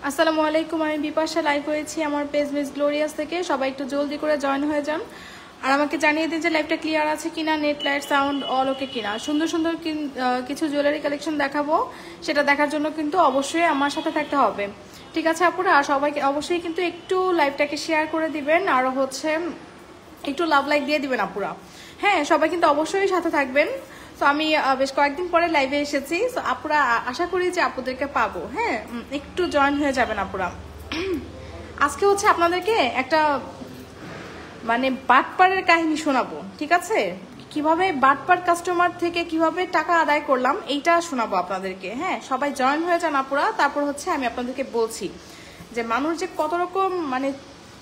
আসসালামু আলাইকুম, আমি বিপাশা লাইভ হয়েছি আমার পেজ মিস গ্লোরিয়াস থেকে। সবাই একটু জলদি করে জয়েন হয়ে যান আর আমাকে জানিয়ে দিন যে লাইভটা ক্লিয়ার আছে কিনা, নেট লাইট সাউন্ড অল ওকে কিনা। সুন্দর সুন্দর কিছু জুয়েলারি কালেকশন দেখাবো, সেটা দেখার জন্য কিন্তু অবশ্যই আমার সাথে থাকতে হবে, ঠিক আছে আপুরা? আর সবাইকে অবশ্যই কিন্তু একটু লাইভটাকে শেয়ার করে দিবেন আর হচ্ছে একটু লাভ লাইক দিয়ে দিবেন আপুরা। হ্যাঁ, সবাই কিন্তু অবশ্যই সাথে থাকবেন। তো আমি বেশ কয়েকদিন পরে লাইভে এসেছি, তো আপুরা আশা করি যে আপুদেরকে পাবো। হ্যাঁ, একটু জয়েন হয়ে যাবেন আপুরা। আজকে হচ্ছে আপনাদেরকে একটা মানে বাটপারের কাহিনী শোনাবো, ঠিক আছে? কিভাবে বাটপার কাস্টমার থেকে কিভাবে টাকা আদায় করলাম এইটা শোনাবো আপনাদেরকে। হ্যাঁ, সবাই জয়েন হয়ে যান আপুরা। তারপর হচ্ছে আমি আপনাদেরকে বলছি যে মানুষ যে কত রকম মানে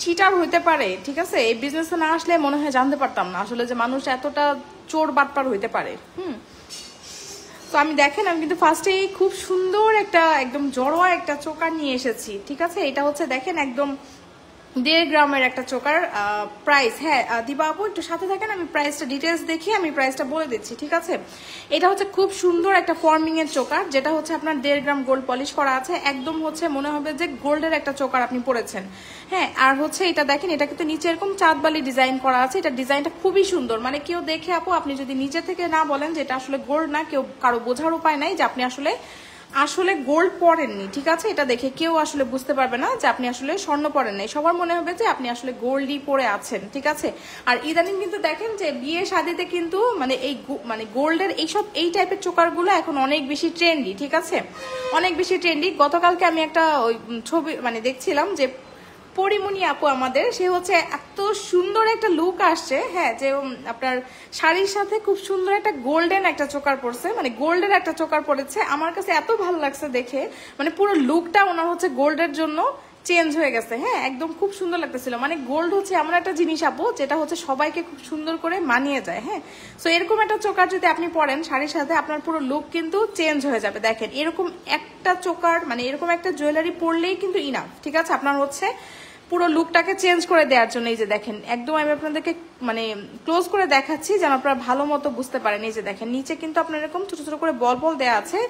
চিটার হইতে পারে, ঠিক আছে? এই বিজনেসে না আসলে মনে হয় জানতে পারতাম না আসলে যে মানুষ এতটা চোর বাটপার হইতে পারে। তো আমি দেখেন, আমি কিন্তু ফার্স্টেই খুব সুন্দর একটা একদম জড়োয়া একটা চোকার নিয়ে এসেছি, ঠিক আছে? এটা হচ্ছে দেখেন একদম 1.5 গ্রামের একটা চোকার প্রাইস। হ্যাঁ দিবা আপু একটু সাথে থাকেন, আমি প্রাইসটা ডিটেলস দেখি আমি প্রাইসটা বলে দিচ্ছি, ঠিক আছে? এটা হচ্ছে খুব সুন্দর একটা ফর্মিং এর চোকার, যেটা হচ্ছে আপনার 1.5 গ্রাম গোল্ড পলিশ করা আছে। একদম হচ্ছে মনে হবে যে গোল্ডের একটা চোকার আপনি পরেছেন। হ্যাঁ, আর হচ্ছে এটা দেখেন, এটা কিন্তু নিচে এরকম চাঁদবালি ডিজাইন করা আছে। এটা ডিজাইনটা খুবই সুন্দর, মানে কেউ দেখে আপু আপনি যদি নিচে থেকে না বলেন যে এটা আসলে গোল্ড না, কেউ কারো বোঝার উপায় নাই যে আপনি আসলে গোল্ড পরেননি, ঠিক আছে? এটা দেখে কেউ আসলে বুঝতে পারবে না যে আপনি আসলে স্বর্ণ পরেন নাই, সবার মনে হবে যে আপনি আসলে গোল্ডই পরে আছেন, ঠিক আছে? আর ইদানিং কিন্তু দেখেন যে বিয়ে শাদিতে কিন্তু মানে এই মানে গোল্ডের এই টাইপের চোকারগুলো এখন অনেক বেশি ট্রেন্ডি, ঠিক আছে? অনেক বেশি ট্রেন্ডি। গতকালকে আমি একটা ওই ছবি মানে দেখছিলাম যে পরিমণি আপু আমাদের, সে হচ্ছে এত সুন্দর একটা লুক আসছে। হ্যাঁ, যে আপনার শাড়ির সাথে খুব সুন্দর একটা গোল্ডেন একটা চোকার পরছে, মানে গোল্ডের একটা চোকার পরেছে। আমার কাছে এত ভালো লাগছে দেখে, মানে পুরো লুকটা ওনার হচ্ছে গোল্ডের জন্য চেঞ্জ হয়ে গেছে। হ্যাঁ, একদম খুব সুন্দর লাগতেছিল। মানে গোল্ড হচ্ছে এমন একটা জিনিস আপু যেটা হচ্ছে সবাইকে খুব সুন্দর করে মানিয়ে যায়। হ্যাঁ, তো এরকম একটা চোকার যদি আপনি পরেন শাড়ির সাথে, আপনার পুরো লুক কিন্তু চেঞ্জ হয়ে যাবে। দেখেন, এরকম একটা চোকার মানে এরকম একটা জুয়েলারি পরলেই কিন্তু ইনাফ, ঠিক আছে? আপনার হচ্ছে পুরো লুকটাকে চেঞ্জ করে দেওয়ার জন্য। এই যে দেখেন, একদম আমি আপনাদেরকে মানে ক্লোজ করে দেখাচ্ছি যেন আপনারা ভালো মতো বুঝতে পারেন। এই যে দেখেন, নিচে কিন্তু আপনার এরকম ছোট ছোট করে বল বল দেওয়া আছে,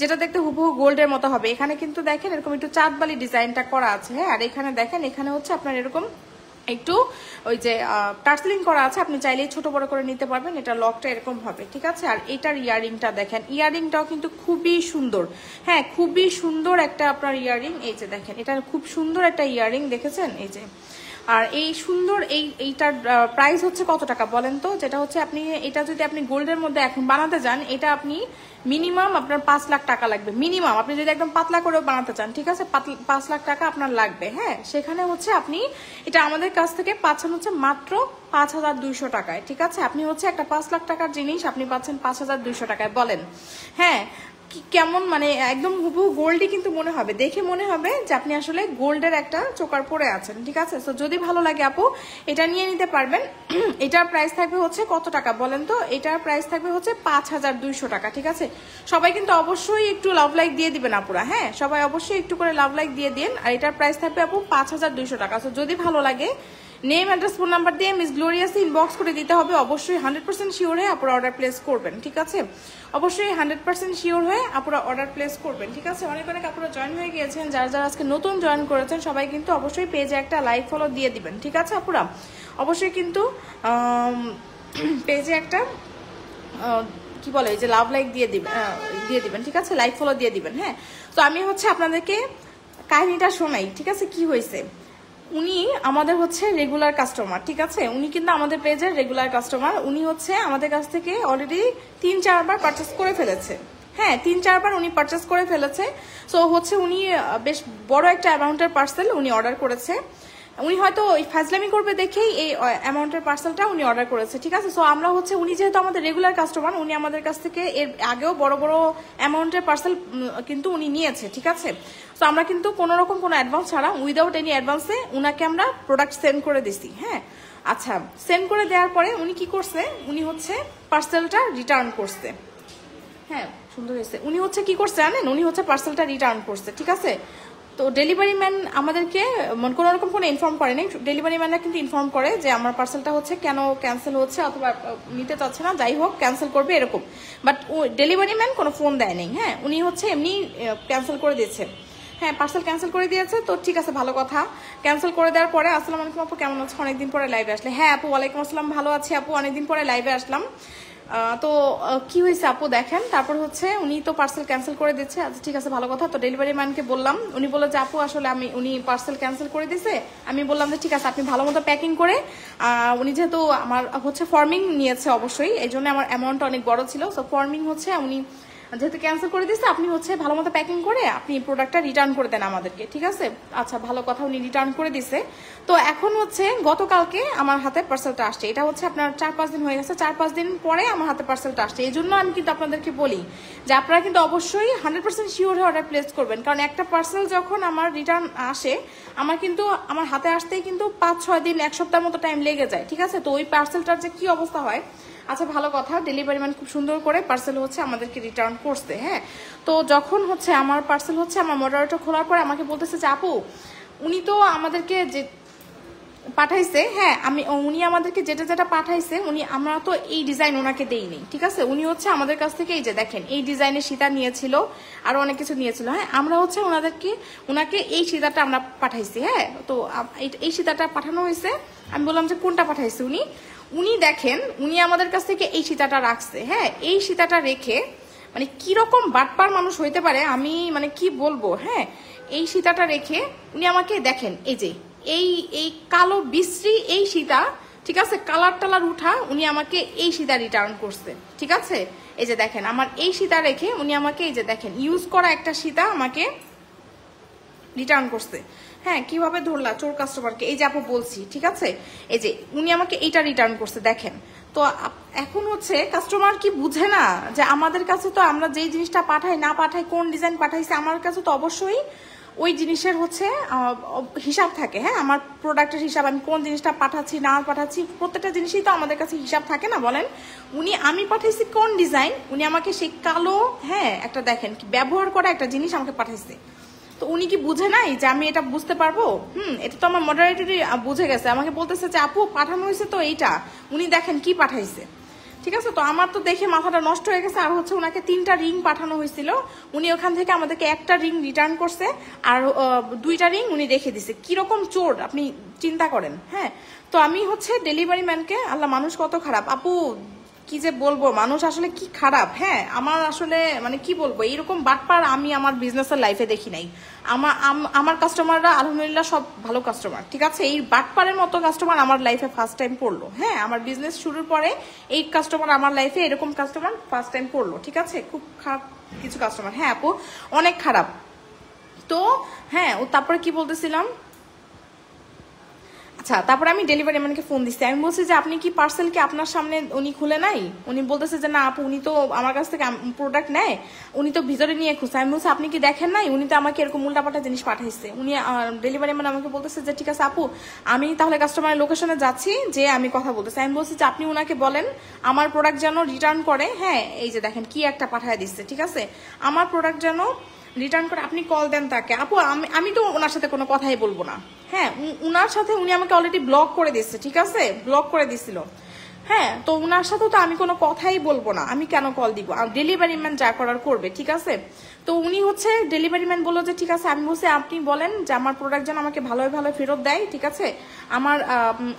যেটা দেখতে হুবহু গোল্ডের মতো হবে। এখানে কিন্তু দেখেন এরকম একটু চাঁদবালি ডিজাইনটা করা আছে। হ্যাঁ, আর এখানে দেখেন, এখানে হচ্ছে আপনার এরকম একটু ওই যে টার্সলিং করা আছে, আপনি চাইলেই ছোট বড় করে নিতে পারবেন। এটা লকটা এরকম হবে, ঠিক আছে? আর এটার ইয়ারিংটা দেখেন, ইয়ারিংটাও কিন্তু খুবই সুন্দর। হ্যাঁ, খুবই সুন্দর একটা আপনার ইয়ারিং। এই যে দেখেন, এটা খুব সুন্দর একটা ইয়ারিং, দেখেছেন? এই যে, আর এই সুন্দর এইটার প্রাইস হচ্ছে কত টাকা বলেন তো? যেটা হচ্ছে আপনি এটা যদি আপনি গোল্ডের মধ্যে এখন বানাতে যান, এটা আপনি মিনিমাম আপনার 5 লাখ টাকা লাগবে মিনিমাম। আপনি যদি একদম পাতলা করেও বানাতে চান, ঠিক আছে, 5 লাখ টাকা আপনার লাগবে। হ্যাঁ, সেখানে হচ্ছে আপনি এটা আমাদের কাছ থেকে পাচ্ছেন হচ্ছে মাত্র 5,200 টাকায়, ঠিক আছে? আপনি হচ্ছে একটা 5 লাখ টাকার জিনিস আপনি পাচ্ছেন 5,200 টাকায়। বলেন হ্যাঁ, কেমন মানে একদম হুবহু গোল্ডই কিন্তু মনে হবে, দেখে মনে হবে যে আপনি আসলে গোল্ডের একটা চোকার পরে আছেন, ঠিক আছে? তো যদি ভালো লাগে আপু এটা নিয়ে নিতে পারবেন। এটার প্রাইস থাকবে হচ্ছে কত টাকা বলেন তো? এটার প্রাইস থাকবে হচ্ছে 5,200 টাকা, ঠিক আছে? সবাই কিন্তু অবশ্যই একটু লাভ লাইক দিয়ে দিবেন আপুরা। হ্যাঁ, সবাই অবশ্যই একটু করে লাভ লাইক দিয়ে দিন। আর এটার প্রাইস থাকবে আপু 5,200 টাকা। তো যদি ভালো লাগে নেম অ্যাড্রেস ফোন নাম্বার দিয়ে মিস গ্লোরিয়াসে ইনবক্স করে দিতে হবে। অবশ্যই 100% শিওর হয়ে আপনারা অর্ডার প্লেস করবেন, ঠিক আছে? অবশ্যই 100% শিওর হয়ে আপনারা অর্ডার প্লেস করবেন, ঠিক আছে? অনেক অনেক আপনারা জয়েন হয়ে গিয়েছেন, যারা যারা আজকে নতুন জয়েন করেছেন সবাই কিন্তু অবশ্যই পেজে একটা লাইক ফলো দিয়ে দিবেন, ঠিক আছে আপুরা? অবশ্যই কিন্তু পেজে একটা কি বলে এই যে লাভ লাইক দিয়ে দিবেন, ঠিক আছে? লাইক ফলো দিয়ে দিবেন। হ্যাঁ, তো আমি হচ্ছে আপনাদেরকে কাহিনীটা শোনাই, ঠিক আছে? কি হয়েছে, উনি আমাদের হচ্ছে রেগুলার কাস্টমার, ঠিক আছে? উনি কিন্তু আমাদের পেজের রেগুলার কাস্টমার। উনি হচ্ছে আমাদের কাছ থেকে অলরেডি 3-4 বার পারচেস করে ফেলেছে। হ্যাঁ, 3-4 বার উনি পারচেস করে ফেলেছে। সো হচ্ছে উনি বেশ বড় একটা অ্যামাউন্টের পার্সেল উনি অর্ডার করেছে। উনি হয়তো ওই ফাজলামি করবে দেখেই এই অ্যামাউন্টের পার্সেলটা উনি অর্ডার করেছে, ঠিক আছে? সো আমরা হচ্ছে উনি যেহেতু আমাদের রেগুলার কাস্টমার, উনি আমাদের কাছ থেকে এর আগেও বড় বড় অ্যামাউন্টের পার্সেল কিন্তু উনি নিয়েছে, ঠিক আছে? তো আমরা কিন্তু কোনো রকম কোনো অ্যাডভান্স ছাড়া উইদাউট এনি অ্যাডভান্সে উনাকে আমরা প্রোডাক্ট সেন্ড করে দিছি। হ্যাঁ, আচ্ছা, সেন্ড করে দেওয়ার পরে উনি কি করছে, উনি হচ্ছে পার্সেলটা রিটার্ন করছে। হ্যাঁ, সুন্দর হয়েছে। উনি হচ্ছে কি করছে জানেন, উনি হচ্ছে পার্সেলটা রিটার্ন করছে, ঠিক আছে? তো ডেলিভারি ম্যান আমাদেরকে কোনো রকম কোনো ইনফর্ম করেনি। ডেলিভারি ম্যানরা কিন্তু ইনফর্ম করে যে আমার পার্সেলটা হচ্ছে কেন ক্যান্সেল হচ্ছে, অথবা নিতে চাচ্ছে না, যাই হোক ক্যান্সেল করবে এরকম। বাট ডেলিভারি ম্যান কোনো ফোন দেয় নেই। হ্যাঁ, উনি হচ্ছে এমনি ক্যান্সেল করে দিয়েছে। হ্যাঁ পার্সেল ক্যান্সেল করে দিয়েছে, তো ঠিক আছে ভালো কথা। ক্যান্সেল করে দেওয়ার পরে আসসালামু আলাইকুম আপু, কেমন আছো, অনেকদিন পরে লাইভে আসলে। হ্যাঁ আপু ওয়ালাইকুম আসসালাম, ভালো আছি আপু, অনেকদিন পরে লাইভে আসলাম। তো কি হয়েছে আপু দেখেন, তারপর হচ্ছে উনি তো পার্সেল ক্যান্সেল করে দিচ্ছে। আচ্ছা ঠিক আছে ভালো কথা। তো ডেলিভারি ম্যানকে বললাম, উনি বললো যে আপু আসলে উনি পার্সেল ক্যান্সেল করে দিয়েছে। আমি বললাম যে ঠিক আছে আপনি ভালো মতো প্যাকিং করে, উনি যেহেতু আমার হচ্ছে ফর্মিং নিয়েছে অবশ্যই, এই জন্য আমার অ্যামাউন্টটা অনেক বড় ছিল। সো ফর্মিং হচ্ছে উনি যেহেতু ক্যান্সেল করে দিচ্ছে, আপনি হচ্ছে ভালো মতো প্যাকিং করে আপনি প্রোডাক্টটা রিটার্ন করে দেন আমাদেরকে, ঠিক আছে। আচ্ছা ভালো কথা, উনি রিটার্ন করে দিছে। তো এখন হচ্ছে গতকালকে আমার হাতে পার্সেলটা আসছে, এটা হচ্ছে আপনার 4-5 দিন হয়ে গেছে, 4-5 দিন পরে আমার হাতে পার্সেলটা আসছে। এই জন্য আমি কিন্তু আপনাদেরকে বলি যে আপনারা কিন্তু অবশ্যই 100% শিওর হয়ে অর্ডার প্লেস করবেন, কারণ একটা পার্সেল যখন আমার রিটার্ন আসে, আমার কিন্তু আমার হাতে আসতেই কিন্তু 5-6 দিন 1 সপ্তাহ মতো টাইম লেগে যায়, ঠিক আছে। তো ওই পার্সেলটার যে কি অবস্থা হয়। আচ্ছা ভালো কথা, ডেলিভারি ম্যান খুব সুন্দর করে পার্সেল হচ্ছে আমাদেরকে রিটার্ন করছে। হ্যাঁ তো যখন হচ্ছে আমার পার্সেল হচ্ছে আমার মডারেটর খোলার পরে আমাকে বলতেছে যে আপু উনি তো আমাদেরকে যে পাঠাইছে, হ্যাঁ উনি আমাদেরকে যেটা পাঠাইছে, আমরা তো এই ডিজাইন ওনাকে দেইনি, ঠিক আছে। উনি হচ্ছে আমাদের কাছ থেকে এই যে দেখেন এই ডিজাইনের সীতা নিয়েছিল, আরো অনেক কিছু নিয়েছিল। হ্যাঁ আমরা হচ্ছে ওনাকে এই সীতাটা আমরা পাঠাইছি। হ্যাঁ তো এই সীতাটা পাঠানো হয়েছে। আমি বললাম যে কোনটা পাঠাইছে উনি দেখেন উনি আমাদের কাছ থেকে এই সীতাটা রাখছে। হ্যাঁ এই সীতাটা রেখে মানে কিরকম বাটপার মানুষ হইতে পারে আমি মানে কি বলবো। হ্যাঁ এই সীতাটা রেখে উনি আমাকে দেখেন এই যে এই কালো বিশ্রী এই সীতা, ঠিক আছে, কালার টালার উঠা, উনি আমাকে এই সীতা রিটার্ন করছে, ঠিক আছে। এই যে দেখেন আমার এই সীতা রেখে উনি আমাকে এই যে দেখেন ইউজ করা একটা সীতা আমাকে রিটার্ন করছে। হ্যাঁ কিভাবে ধরলা চোর কাস্টমারকে, এই যে আপু বলছি, ঠিক আছে। এই যে উনি আমাকে এইটা রিটার্ন করছে দেখেন। তো এখন হচ্ছে কাস্টমার কি বুঝে না যে আমাদের কাছে তো আমরা যেই জিনিসটা পাঠাই না পাঠাই, কোন ডিজাইন পাঠাইছে, আমার কাছে তো অবশ্যই ওই জিনিসের হচ্ছে হিসাব থাকে। হ্যাঁ আমার প্রোডাক্টের হিসাব, আমি কোন জিনিসটা পাঠাচ্ছি না পাঠাচ্ছি, প্রত্যেকটা জিনিসই তো আমাদের কাছে হিসাব থাকে না বলেন। আমি পাঠাইছি কোন ডিজাইন, উনি আমাকে সেই কালো, হ্যাঁ একটা দেখেন কি ব্যবহার করা একটা জিনিস আমাকে পাঠাইছে। তো উনি কি বুঝে নাই যে আমি এটা বুঝতে পারবো? এটা তো আমার মডারেটরই বুঝে গেছে, আমাকে বলতেছে যে আপু পাঠানো হয়েছে তো এইটা, উনি দেখেন কি পাঠাইছে, ঠিক আছে। তো আমার তো দেখে মাথাটা নষ্ট হয়ে গেছে। আর হচ্ছে ওনাকে 3টা রিং পাঠানো হয়েছিল, উনি ওখান থেকে আমাদেরকে একটা রিং রিটার্ন করছে, আর 2টা রিং উনি রেখে দিছে। কিরকম চোর আপনি চিন্তা করেন। হ্যাঁ তো আমি হচ্ছে ডেলিভারি ম্যানকে, আল্লাহ মানুষ কত খারাপ আপু, কি যে বলবো, মানুষ আসলে কি খারাপ। হ্যাঁ আমার আসলে মানে কি বলবো, এইরকম বাটপার আমি আমার বিজনেসের লাইফে দেখি নাই। আমার কাস্টমাররা আলহামদুলিল্লাহ সব ভালো কাস্টমার, ঠিক আছে। এই বাটপারের মতো কাস্টমার আমার লাইফে ফার্স্ট টাইম পড়লো। হ্যাঁ আমার বিজনেস শুরুর পরে এই কাস্টমার আমার লাইফে, এরকম কাস্টমার ফার্স্ট টাইম পড়লো, ঠিক আছে। খুব খারাপ কিছু কাস্টমার, হ্যাঁ আপু অনেক খারাপ। তো হ্যাঁ তারপরে কি বলতেছিলাম, আচ্ছা তারপরে আমি ডেলিভারি ম্যানকে ফোন দিচ্ছি, আমি বলছি যে আপনি কি পার্সেল কি আপনার সামনে উনি খুলে নাই? উনি বলতেছে যে না আপু উনি তো আমার কাছ থেকে প্রোডাক্ট নেয়, উনি তো ভিতরে নিয়ে খুঁজছে। আমি বলছি আপনি কি দেখেন নাই, উনি তো আমাকে এরকম উল্টাপাল্টা জিনিস পাঠাইছে। উনি ডেলিভারি ম্যান আমাকে বলতেছে যে ঠিক আছে আপু আমি তাহলে কাস্টমারের লোকেশনে যাচ্ছি, যে আমি কথা বলতেছি। আমি বলছি যে আপনি ওনাকে বলেন আমার প্রোডাক্ট যেন রিটার্ন করে। হ্যাঁ এই যে দেখেন কি একটা পাঠায় দিচ্ছে, ঠিক আছে, আমার প্রোডাক্ট যেন রিটার্ন করে। আপনি কল দেন তাকে। আপু আমি তো ওনার সাথে কোনো কথাই বলবো না। হ্যাঁ উনার সাথে উনি আমাকে অলরেডি ব্লক করে দিচ্ছে, ঠিক আছে, ব্লক করে দিছিল। হ্যাঁ তো উনার সাথেও তো আমি কোনো কথাই বলবো না, আমি কেন কল দিব, ডেলিভারি ম্যান যা করার করবে, ঠিক আছে। তো উনি হচ্ছে ডেলিভারি ম্যান বললো যে ঠিক আছে, আমি বলছি আপনি বলেন যে আমার প্রোডাক্ট যেন আমাকে ভালোই ভালো ফেরত দেয়, ঠিক আছে।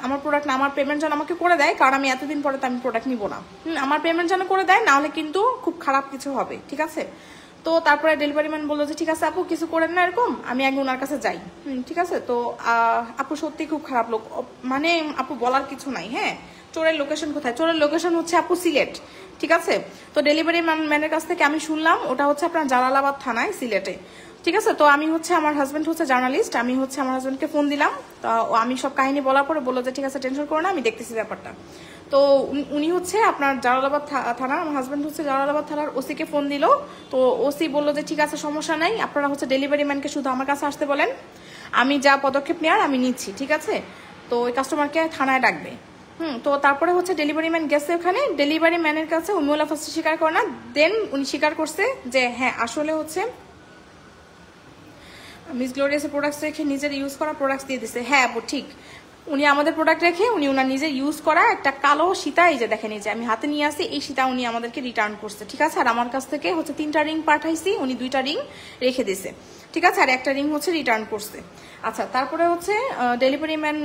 আমার প্রোডাক্ট না, আমার পেমেন্ট যেন আমাকে করে দেয়, কারণ আমি এতদিন পরে তো আমি প্রোডাক্ট নিবো না। আমার পেমেন্ট যেন করে দেয়, নাহলে কিন্তু খুব খারাপ কিছু হবে, ঠিক আছে। তো তারপরে ডেলিভারি ম্যান বললো যে ঠিক আছে আপু কিছু করেন না এরকম, আমি আগে ওনার কাছে যাই। ঠিক আছে। তো আপু সত্যি খুব খারাপ লোক, মানে আপু বলার কিছু নাই। হ্যাঁ চোরের লোকেশন কোথায়? চোরের লোকেশন হচ্ছে আপু সিলেট, ঠিক আছে। তো ডেলিভারি ম্যানের কাছ থেকে আমি শুনলাম ওটা হচ্ছে আপনার জালালাবাদ থানায় সিলেটে, ঠিক আছে। তো আমি হচ্ছে, আমার হাজব্যান্ড হচ্ছে জার্নালিস্ট, আমি হচ্ছে আমার হাজব্যান্ডকে ফোন দিলাম। তো আমি সব কাহিনী বলার পরে বললো যে ঠিক আছে টেনশন করো না, আমি দেখতেছি ব্যাপারটা। তো উনি হচ্ছে আপনার জালালাবাদ থানা, আমার হাজব্যান্ড হচ্ছে জালালাবাদ থানার ওসিকে ফোন দিল। তো ওসি বললো যে ঠিক আছে সমস্যা নাই, আপনারা হচ্ছে ডেলিভারি ম্যানকে শুধু আমার কাছে আসতে বলেন, আমি যা পদক্ষেপ নেওয়ার আমি নিচ্ছি, ঠিক আছে। তো ওই কাস্টমারকে থানায় ডাকবে। তো তারপরে হচ্ছে ডেলিভারি ম্যান গেছে ওখানে, ডেলিভারি ম্যানের কাছে উর্মিলা ফার্স্টে স্বীকার করে না, দেন উনি স্বীকার করছে যে হ্যাঁ আসলে হচ্ছে মিস গ্লোরিয়াসের প্রোডাক্টস রেখে নিজের ইউজ করা প্রোডাক্টস দিয়ে দিছে। হ্যাঁ আপু ঠিক, উনি আমাদের প্রোডাক্ট রেখে উনি ওনার নিজে ইউজ করা একটা কালো সীতা, এই যে দেখেন, এই যে আমি হাতে নিয়ে আসি, এই সীতা উনি আমাদেরকে রিটার্ন করছে, ঠিক আছে। আর আমার কাছ থেকে হচ্ছে 3টা রিং পাঠাইছি, উনি 2টা রিং রেখে দিছে, ঠিক আছে, আর একটা রিং হচ্ছে রিটার্ন করছে। আচ্ছা, তারপরে হচ্ছে ডেলিভারি ম্যান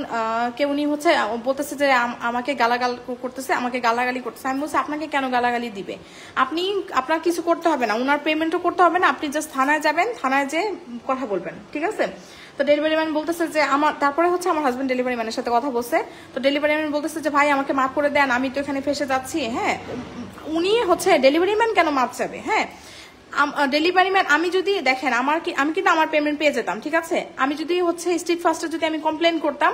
কে উনি হচ্ছে বলতেছে যে আমাকে গালাগাল করতেছে, আমাকে গালাগালি করতেছে। আমি বলছি আপনাকে কেন গালাগালি দিবে, আপনার কিছু করতে হবে না, উনার পেমেন্টও করতে হবে না, আপনি জাস্ট থানায় যাবেন, থানায় যেয়ে কথা বলবেন, ঠিক আছে। তো ডেলিভারি ম্যান বলতেছে যে তারপরে হচ্ছে আমার হাজবেন্ড ডেলিভারি ম্যানের সাথে কথা বলছে। তো ডেলিভারি ম্যান বলতেছে যে ভাই আমাকে মাফ করে দেন, আমি তো এখানে ফেসে যাচ্ছি। হ্যাঁ, উনি হচ্ছে ডেলিভারি ম্যান কেন মাফ চাবে? হ্যাঁ, ডেলিভারি ম্যান, আমি যদি দেখেন আমি কিন্তু আমার পেমেন্ট পেয়ে যেতাম, ঠিক আছে। আমি যদি হচ্ছে স্ট্রিট ফাস্টে যদি আমি কমপ্লেন করতাম,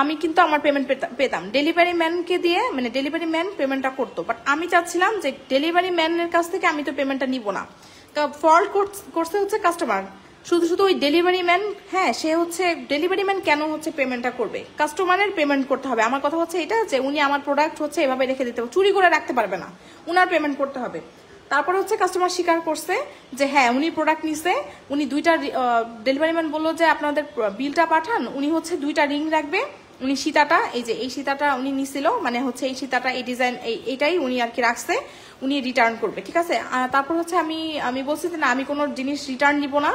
আমি কিন্তু আমার পেমেন্ট পেতাম। ডেলিভারি ম্যানকে দিয়ে, মানে ডেলিভারি ম্যান পেমেন্টটা করতো, বাট আমি চাচ্ছিলাম যে ডেলিভারি ম্যানের কাছ থেকে আমি তো পেমেন্টটা নিব না। ফল্ট করছে হচ্ছে কাস্টমার, শুধু ওই ডেলিভারি ম্যান। হ্যাঁ, সে হচ্ছে ডেলিভারি ম্যান কেন হচ্ছে পেমেন্টটা করবে? কাস্টমারের পেমেন্ট করতে হবে। আমার কথা হচ্ছে এটা যে উনি আমার প্রোডাক্ট হচ্ছে এভাবে রেখে দিতে হবে, চুরি করে রাখতে পারবে না, উনার পেমেন্ট করতে হবে। তারপরে হচ্ছে কাস্টমার স্বীকার করছে যে হ্যাঁ উনি প্রোডাক্ট নিছে, উনি 2টা, ডেলিভারি ম্যান বললো যে আপনাদের বিলটা পাঠান, উনি হচ্ছে 2টা রিং রাখবে, উনি সীতাটা, এই যে এই সীতাটা উনি নিছিল, মানে হচ্ছে এই সীতাটা, এই ডিজাইন, এইটাই উনি আর কি রাখছে, উনি রিটার্ন করবে, ঠিক আছে। তারপর হচ্ছে আমি বলছি যে না, আমি কোনো জিনিস রিটার্ন নিব না,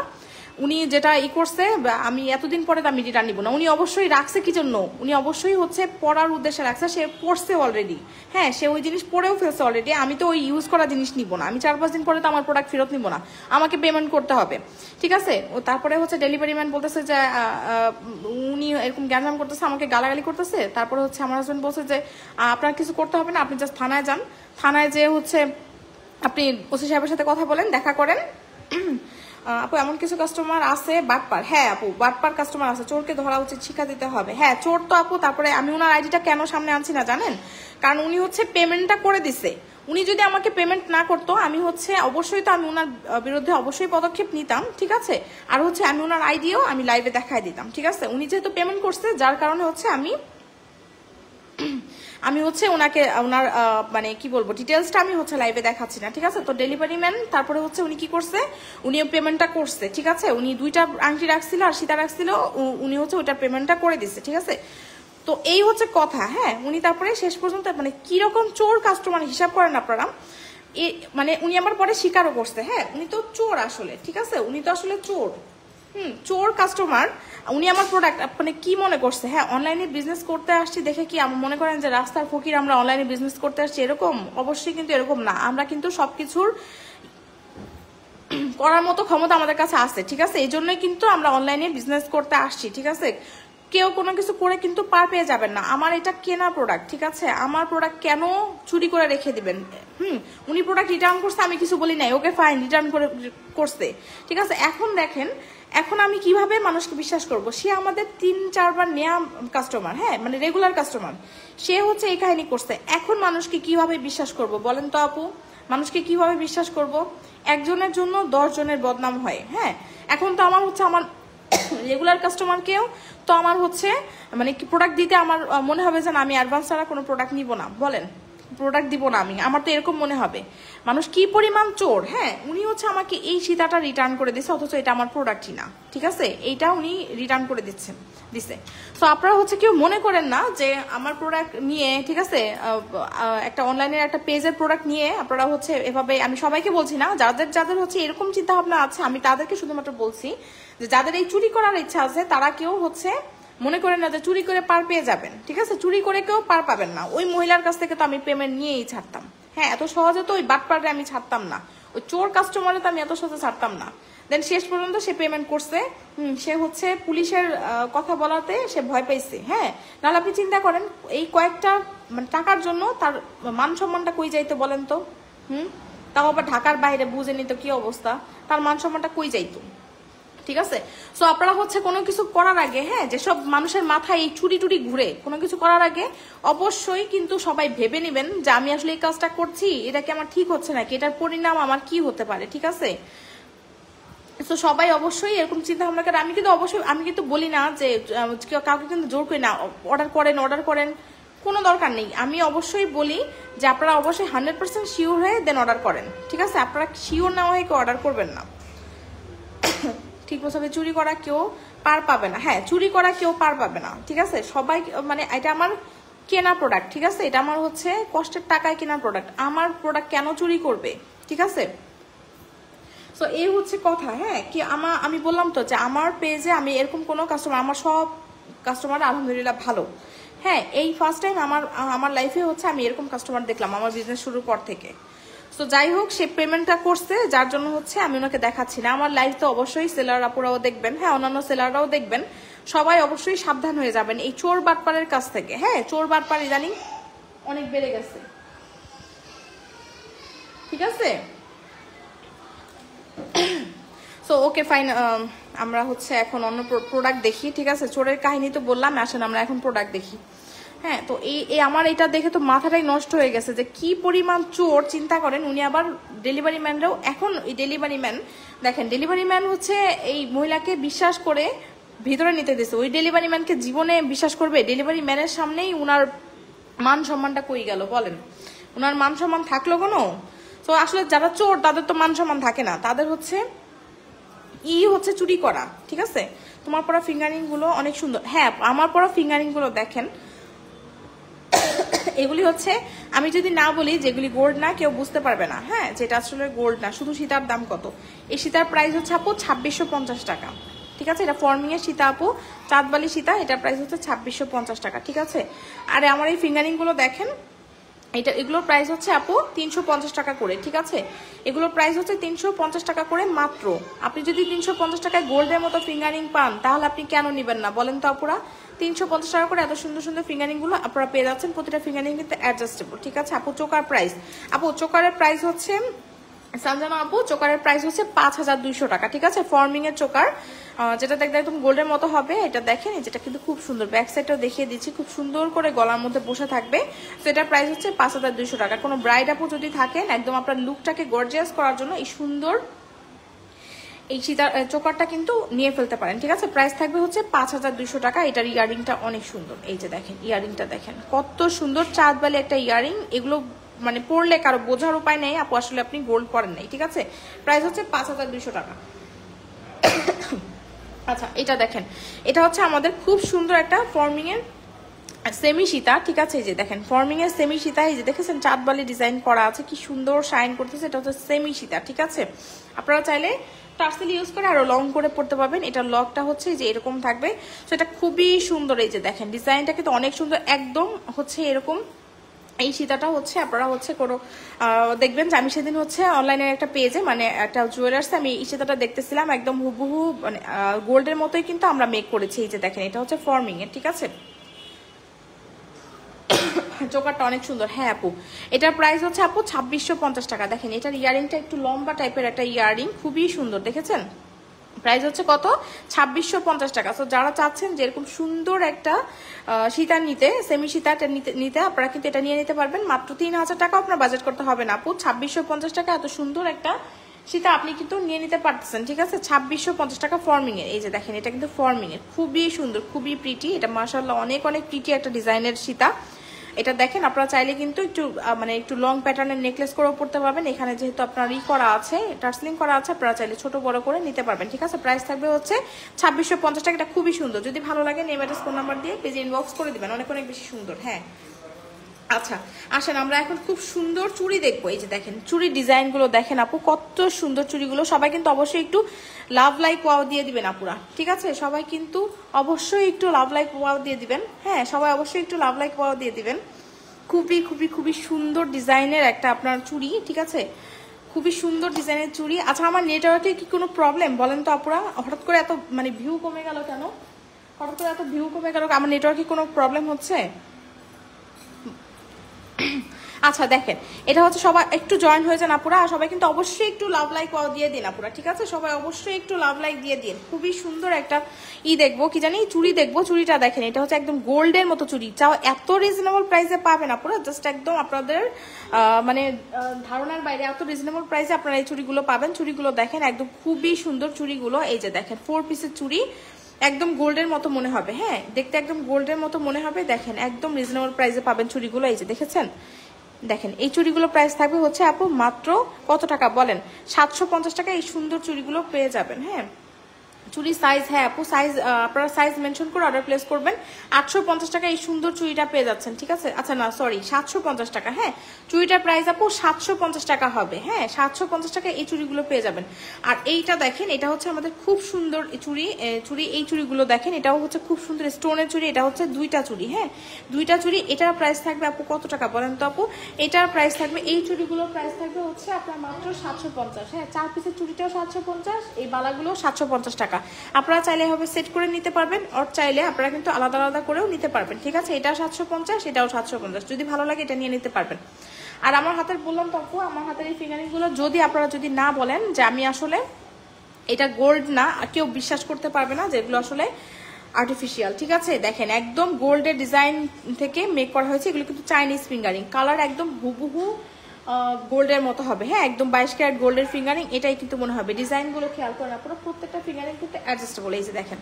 উনি যেটা করছে আমি এতদিন পরে আমি রিটার্ন নিব না। উনি অবশ্যই রাখছে কি জন্য, উনি অবশ্যই হচ্ছে পড়ার উদ্দেশ্যে রাখছে, সে পড়ছে অলরেডি। হ্যাঁ, সে ওই জিনিস পড়েও ফেলছে অলরেডি, আমি তো ওই ইউজ করা জিনিস নিব না, আমি 4-5 দিন পরে তো আমার প্রোডাক্ট ফেরত নিব না, আমাকে পেমেন্ট করতে হবে, ঠিক আছে। ও তারপরে হচ্ছে ডেলিভারি ম্যান বলতেছে যে উনি এরকম জ্ঞানজাম করতেছে, আমাকে গালাগালি করতেছে। তারপরে হচ্ছে আমার হাজবেন্ড বলছে যে আপনার কিছু করতে হবে না, আপনি জাস্ট থানায় যান, থানায় যেয়ে হচ্ছে আপনি ওসি সাহেবের সাথে কথা বলেন, দেখা করেন। আপু এমন কিছু কাস্টমার আছে বাটপার। হ্যাঁ আপু, বাটপার কাস্টমার আছে, চোরকে ধরা উচিত, শিক্ষা দিতে হবে। হ্যাঁ, চোর তো আপু। তারপরে আমি ওনার আইডিটা কেন সামনে আনছি না জানেন? কারণ উনি হচ্ছে পেমেন্টটা করে দিছে। উনি যদি আমাকে পেমেন্ট না করতো, আমি হচ্ছে অবশ্যই তো আমি ওনার বিরুদ্ধে অবশ্যই পদক্ষেপ নিতাম, ঠিক আছে। আর হচ্ছে আমি ওনার আইডিও আমি লাইভে দেখাই দিতাম, ঠিক আছে। উনি যেহেতু পেমেন্ট করছে, যার কারণে হচ্ছে আমি হচ্ছে ওনাকে ওনার মানে কি বলবো ডিটেলসটা আমি হচ্ছে লাইভে দেখাচ্ছি না, ঠিক আছে। তো ডেলিভারি ম্যান তারপরে হচ্ছে উনি কি করছে, উনি পেমেন্টটা করছে, ঠিক আছে। উনি 2টা আংটি রাখছিল আর সীতা রাখছিল, উনি হচ্ছে ওইটা পেমেন্টটা করে দিচ্ছে, ঠিক আছে। তো এই হচ্ছে কথা। হ্যাঁ, উনি তারপরে শেষ পর্যন্ত মানে কিরকম চোর কাস্টমার হিসাব করেন আপনারা, মানে উনি আমার পরে স্বীকারও করছে। হ্যাঁ, উনি তো চোর আসলে, ঠিক আছে, উনি তো আসলে চোর। চোর কাস্টমার। উনি আমার প্রোডাক্ট মানে কি মনে করছে, হ্যাঁ অনলাইনে বিজনেস করতে আসছি দেখে কি মনে করেন যে রাস্তার ফকির আমরা অনলাইনে বিজনেস করতে আসছি, এরকম? অবশ্যই কিন্তু এরকম না। আমরা কিন্তু সবকিছুর করার মতো ক্ষমতা আমাদের কাছে আছে, ঠিক আছে। এই জন্যই কিন্তু আমরা অনলাইনে বিজনেস করতে আসছি, ঠিক আছে। কেউ কোনো কিছু করে কিন্তু পার পেয়ে যাবেন না। আমার এটা কেনা প্রোডাক্ট, ঠিক আছে। আমার প্রোডাক্ট কেন চুরি করে রেখে দিবেন? উনি প্রোডাক্ট রিটার্ন করছে, আমি কিছু বলি নাই, ওকে ফাইন, রিটার্ন করছে, ঠিক আছে। এখন দেখেন, এখন আমি কিভাবে মানুষকে বিশ্বাস করব? সে আমাদের 3-4 বার নেয়া কাস্টমার, হ্যাঁ মানে রেগুলার কাস্টমার, সে হচ্ছে এই কাহিনী করছে। এখন মানুষকে কিভাবে বিশ্বাস করব বলেন তো আপু? মানুষকে কিভাবে বিশ্বাস করব? একজনের জন্য 10 জনের বদনাম হয়। হ্যাঁ, এখন তো আমার হচ্ছে আমার রেগুলার কাস্টমারকেও তো আমার হচ্ছে মানে কি প্রোডাক্ট দিতে আমার মনে হবে যে আমি অ্যাডভান্স ছাড়া কোনো প্রোডাক্ট নিব না, বলেন প্রোডাক্ট দিব না আমি, আমার তো এরকম মনে হবে। মানুষ কি পরিমাণ চোর। হ্যাঁ, উনি হচ্ছে আমাকে এই সীতাটা রিটার্ন করে দিচ্ছে, অথচ এটা আমার প্রোডাক্টই না, ঠিক আছে। এইটা উনি রিটার্ন করে দিছে। তো আপনারা হচ্ছে কেউ মনে করেন না যে আমার প্রোডাক্ট নিয়ে, ঠিক আছে, একটা অনলাইনের একটা পেজের প্রোডাক্ট নিয়ে আপনারা হচ্ছে এভাবে, আমি সবাইকে বলছি না, যাদের হচ্ছে এরকম চিন্তা ভাবনা আছে আমি তাদেরকে শুধুমাত্র বলছি যে যাদের এই চুরি করার ইচ্ছা আছে তারা কেউ হচ্ছে মনে করেন না যে চুরি করে পার পেয়ে যাবেন, ঠিক আছে। চুরি করে কেউ পার পাবেন না। ওই মহিলার কাছ থেকে তো আমি পেমেন্ট নিয়েই ছাড়তাম। হ্যাঁ, এত সহজে তো ওই বাটপারে আমি ছাড়তাম না, ওই চোর কাস্টমারে তো আমি এত সহজে ছাড়তাম না। দেন শেষ পর্যন্ত সে পেমেন্ট করছে। সে হচ্ছে পুলিশের কথা বলাতে সে ভয় পাইছে। হ্যাঁ, নাহলে আপনি চিন্তা করেন এই কয়েকটা মানে টাকার জন্য তার মান সম্মানটা কই যাইতো বলেন তো? তাও আবার ঢাকার বাইরে, বুঝে নিত কি অবস্থা, তার মান সম্মানটা কই যাইতো, ঠিক আছে। সো আপনারা হচ্ছে কোনো কিছু করার আগে, হ্যাঁ যেসব মানুষের মাথায় এই চুরি টুরি ঘুরে, কোনো কিছু করার আগে অবশ্যই কিন্তু সবাই ভেবে নেবেন যে আমি আসলে এই কাজটা করছি, এটা কি আমার ঠিক হচ্ছে নাকি, এটার পরিণাম আমার কি হতে পারে, ঠিক আছে। তো সবাই অবশ্যই এরকম চিন্তা ভাবনা করে। আমি কিন্তু বলি না যে কাউকে কিন্তু জোর করি না অর্ডার করেন, কোনো দরকার নেই। আমি অবশ্যই বলি যে আপনারা অবশ্যই 100% শিওর হয়ে দেন অর্ডার করেন, ঠিক আছে। আপনারা শিওর না হয়ে কেউ অর্ডার করবেন না, ঠিক বলছে, চুরি করা কেউ পার পাবে না। হ্যাঁ, চুরি করা কেউ পার পাবে না, ঠিক আছে? সবাই মানে এটা আমার কেনা প্রোডাক্ট, ঠিক আছে? এটা আমার হচ্ছে কষ্টের টাকায় কেনা প্রোডাক্ট। আমার প্রোডাক্ট কেন চুরি করবে, ঠিক আছে? সো এই হচ্ছে কথা। হ্যাঁ, কি আমি বললাম তো যে আমার পেজে আমি এরকম কোনো কাস্টমার, আমার সব কাস্টমার আলহামদুলিল্লাহ ভালো। হ্যাঁ, এই ফার্স্ট টাইম আমার লাইফে হচ্ছে আমি এরকম কাস্টমার দেখলাম আমার বিজনেস শুরুর পর থেকে। সো যাই হোক, সে পেমেন্টটা করছে, যার জন্য হচ্ছে আমি ওনাকে দেখাচ্ছি না। আমার লাইফ তো অবশ্যই সেলার আপুরাও দেখবেন, হ্যাঁ, অন্যান্য সেলাররাও দেখবেন। সবাই অবশ্যই সাবধান হয়ে যাবেন এই চোর বাটপারের কাছ থেকে। হ্যাঁ, চোর বাটপার ইদানিং অনেক বেড়ে গেছে, ঠিক আছে? সো ওকে ফাইন, আমরা হচ্ছে এখন অন্য প্রোডাক্ট দেখি, ঠিক আছে? চোরের কাহিনী তো বললাম, আসেন আমরা এখন প্রোডাক্ট দেখি। হ্যাঁ, তো এই আমার এটা দেখে তো মাথাটাই নষ্ট হয়ে গেছে যে কি পরিমাণ চোর। চিন্তা করেন, উনি আবার ডেলিভারি ম্যানরাও, এখন এই ডেলিভারি ম্যান দেখেন, ডেলিভারি ম্যান হচ্ছে এই মহিলাকে বিশ্বাস করে ভিতরে নিতে দিয়েছে। ওই ডেলিভারি ম্যানকে জীবনে বিশ্বাস করবে? ডেলিভারি ম্যানের সামনেই উনার মান সম্মানটা কই গেল বলেন? উনার মান সম্মান থাকলো কোনো? তো আসলে যারা চোর তাদের তো মান সম্মান থাকে না, তাদের হচ্ছে হচ্ছে চুরি করা, ঠিক আছে? তোমার পরা ফিঙ্গারিং গুলো অনেক সুন্দর। হ্যাঁ, আমার পরা ফিঙ্গারিং গুলো দেখেন, এগুলি হচ্ছে আমি যদি না বলি যেগুলি গোল্ড না, কেউ বুঝতে পারবে না। হ্যাঁ, যেটা আসলে গোল্ড না। শুধু সীতার দাম কত? এই সীতার প্রাইস হচ্ছে আপু 2650 টাকা, ঠিক আছে? এটা ফর্মিং এর সীতা আপু, চাঁদবালি সীতা, এটার প্রাইস হচ্ছে 2650 টাকা, ঠিক আছে? আর আমার এই ফিঙ্গারিং গুলো দেখেন, এগুলোর প্রাইস হচ্ছে আপু 350 টাকা করে, ঠিক আছে? এগুলোর প্রাইস হচ্ছে 350 টাকা করে মাত্র। আপনি যদি 350 টাকায় গোল্ডের মতো ফিঙ্গারিং পান, তাহলে আপনি কেন নিবেন না বলেন তো আপুরা? 350 টাকা করে এত সুন্দর সুন্দর ফিঙ্গারিং গুলো আপনারা পেয়ে যাচ্ছেন। প্রতিটা ফিঙ্গারিং কিন্তু অ্যাডজাস্টেবল, ঠিক আছে? আপু চোকার প্রাইস, আপু চোকারের প্রাইস হচ্ছে, সানজানা আপু চোকারের প্রাইস হচ্ছে 5200 টাকা, ঠিক আছে? ফর্মিং এর চোকার, যেটা দেখতে একদম গোল্ডের মতো হবে। এটা দেখেন, যেটা কিন্তু খুব সুন্দর, ব্যাক সাইডটাও দেখিয়ে দিচ্ছি, খুব সুন্দর করে গলার মধ্যে বসে থাকবে। তো এটার প্রাইস হচ্ছে 5200 টাকা। কোনো ব্রাইড আপু যদি থাকেন, একদম আপনার লুকটাকে গর্জিয়াস করার জন্য এই সুন্দর এই সীতার চোকারটা কিন্তু নিয়ে ফেলতে পারেন, ঠিক আছে? প্রাইস থাকবে হচ্ছে 5200 টাকা। এটার ইয়ারিংটা অনেক সুন্দর, এই যে দেখেন ইয়ারিংটা দেখেন কত সুন্দর, চাঁদবালি একটা ইয়ারিং। এগুলো মানে পরলে কারো বোঝার উপায় নেই আপু আসলে আপনি গোল্ড পরেন নাই, ঠিক আছে? প্রাইস হচ্ছে 5200 টাকা। আচ্ছা, এটা দেখেন, এটা হচ্ছে আমাদের খুব সুন্দর একটা ফর্মিং এর সেমি সীতা, ঠিক আছে? এই যে দেখেন ফর্মিং এর সেমি সীতা, এই যে দেখেছেন চাঁদবালি ডিজাইন করা আছে, কি সুন্দর শাইন করতেছে। এটা হচ্ছে সেমি সীতা, ঠিক আছে? আপনারা চাইলে টার্সেল ইউজ করে আরো লং করে পড়তে পারবেন। এটা লকটা হচ্ছে যে এরকম থাকবে, তো এটা খুবই সুন্দর। এই যে দেখেন ডিজাইনটা কিন্তু অনেক সুন্দর, একদম হচ্ছে এরকম। এই সীতাটা হচ্ছে আপনারা হচ্ছে কোনো দেখবেন যে আমি সেদিন হচ্ছে অনলাইনের একটা পেজে, মানে একটা জুয়েলার্সে আমি এই সীতাটা দেখতেছিলাম, একদম হুবহু মানে গোল্ডের মতোই কিন্তু আমরা মেক করেছি। এই যে দেখেন, এটা হচ্ছে ফর্মিং এর, ঠিক আছে? চোকারটা অনেক সুন্দর। হ্যাঁ আপু, এটার প্রাইস হচ্ছে আপু 2650 টাকা। দেখেন এটার ইয়ারিংটা একটু লম্বা টাইপের একটা ইয়ারিং, খুবই সুন্দর, দেখেছেন? প্রাইস হচ্ছে কত? 2650 টাকা। তো যারা চাচ্ছেন যে এরকম সুন্দর একটা সীতা নিতে, সেমি সীতাটা নিতে আপনারা কিন্তু এটা নিয়ে নিতে পারবেন মাত্র 3000 টাকা। আপনার বাজেট করতে হবে না আপু, 2650 টাকা এত সুন্দর একটা সীতা আপনি কিন্তু নিয়ে নিতে পারতেছেন, ঠিক আছে? 2650 টাকা ফর্মিং এর। এই যে দেখেন, এটা কিন্তু ফর্মিং এর, খুবই সুন্দর, খুবই প্রিটি। এটা মাশাআল্লাহ অনেক অনেক প্রিটি একটা ডিজাইনের সীতা। এটা দেখেন, আপনারা চাইলে কিন্তু একটু মানে একটু লং প্যাটার্নের নেকলেস করেও পড়তে পারবেন। এখানে যেহেতু আপনার করা আছে, টার্সলিং করা আছে, আপনারা চাইলে ছোট বড় করে নিতে পারবেন, ঠিক আছে? প্রাইস থাকবে হচ্ছে 2650 টাকা। এটা খুবই সুন্দর। যদি ভালো লাগে নেম অ্যাড্রেস ফোন নাম্বার দিয়ে পেজে ইনবক্স করে দিবেন, অনেক অনেক বেশি সুন্দর। হ্যাঁ, আচ্ছা আসেন আমরা এখন খুব সুন্দর চুড়ি দেখবো। এই যে দেখেন চুড়ি ডিজাইন গুলো দেখেন আপু, কত সুন্দর চুড়িগুলো। সবাই কিন্তু অবশ্যই একটু লাভ লাইক ওয়াও দিয়ে দিবেন আপুরা, ঠিক আছে? সবাই কিন্তু অবশ্যই একটু লাভ লাইক ওয়াও দিয়ে দিবেন। হ্যাঁ, সবাই অবশ্যই একটু লাভ লাইক ওয়াও দিয়ে দিবেন। খুবই খুবই খুবই সুন্দর ডিজাইনের একটা আপনার চুড়ি, ঠিক আছে? খুবই সুন্দর ডিজাইনের চুড়ি। আচ্ছা, আমার নেটওয়ার্কে কি কোনো প্রবলেম বলেন তো আপুরা? হঠাৎ করে এত মানে ভিউ কমে গেল কেন? হঠাৎ করে এত ভিউ কমে গেল, আমার নেটওয়ার্কে কোনো প্রবলেম হচ্ছে? আচ্ছা দেখেন, এটা হচ্ছে সবাই একটু জয়েন হয়ে যান আপুরা, আর সবাই কিন্তু অবশ্যই একটু লাভ লাইক দিয়ে দিন আপুরা, ঠিক আছে? সবাই অবশ্যই একটু লাভ লাইক দিয়ে দিন। খুবই সুন্দর একটা দেখবো, কি জানি চুড়ি দেখবো। চুড়িটা দেখেন, এটা হচ্ছে একদম গোল্ডের মতো চুড়ি। চাও এত রিজনেবল প্রাইসে পাবেন আপুরা, জাস্ট একদম আপনাদের মানে ধারণার বাইরে এত রিজনেবল প্রাইসে আপনারা এই চুড়িগুলো পাবেন। চুড়িগুলো দেখেন, একদম খুবই সুন্দর চুড়িগুলো। এই যে দেখেন 4 পিসের চুড়ি, একদম গোল্ডের মতো মনে হবে। হ্যাঁ, দেখতে একদম গোল্ডের মতো মনে হবে। দেখেন একদম রিজনেবল প্রাইসে পাবেন চুড়িগুলো। এই যে দেখেছেন, দেখেন এই চুড়িগুলো প্রাইস থাকবে হচ্ছে আপু মাত্র কত টাকা বলেন? 750 টাকা এই সুন্দর চুড়িগুলো পেয়ে যাবেন। হ্যাঁ, চুড়ি সাইজ, হ্যাঁ আপু সাইজ আপনারা সাইজ মেনশন করে অর্ডার প্লেস করবেন। 850 টাকা এই সুন্দর চুড়িটা পেয়ে যাচ্ছেন, ঠিক আছে? আচ্ছা না সরি 750 টাকা, হ্যাঁ চুড়িটার প্রাইস আপু 750 টাকা হবে, হ্যাঁ 750 টাকা এই চুড়িগুলো পেয়ে যাবেন। আর এইটা দেখেন, এটা হচ্ছে আমাদের খুব সুন্দর চুড়ি, এই চুড়িগুলো দেখেন, এটাও হচ্ছে খুব সুন্দর স্টোনের চুড়ি, এটা হচ্ছে দুইটা চুড়ি, হ্যাঁ দুইটা চুড়ি। এটার প্রাইস থাকবে আপু কত টাকা বলেন তো আপু? এটার প্রাইস থাকবে, এই চুড়িগুলোর প্রাইস থাকবে হচ্ছে আপনার মাত্র 750, হ্যাঁ 4 পিসের চুড়িটাও 750, এই বালাগুলো 750 টাকা। আপনারা চাইলে এভাবে সেট করে নিতে পারবেন, আর চাইলে আপনারা কিন্তু আলাদা আলাদা করেও নিতে পারবেন, ঠিক আছে? এটা 750, এটাও 750, যদি ভালো লাগে এটা নিয়ে নিতে পারবেন। আর আমার হাতের বললাম তো আপু, আমার হাতের এই ফিঙ্গারিং গুলো যদি আপনারা যদি না বলেন যে আমি আসলে এটা গোল্ড না, কেউ বিশ্বাস করতে পারবে না যেগুলো আসলে আর্টিফিশিয়াল, ঠিক আছে? দেখেন একদম গোল্ডের ডিজাইন থেকে মেক করা হয়েছে, এগুলো কিন্তু চাইনিজ ফিঙ্গারিং, কালার একদম হুবহু গোল্ডের মতো হবে, হ্যাঁ একদম 22 ক্যারেট গোল্ডের ফিঙ্গারিং, এটাই কিন্তু মনে হবে। ডিজাইনগুলো খেয়াল করেন আপনারা, প্রত্যেকটা ফিঙ্গারিং কিন্তু অ্যাডজাস্টেবল, এই যে দেখেন,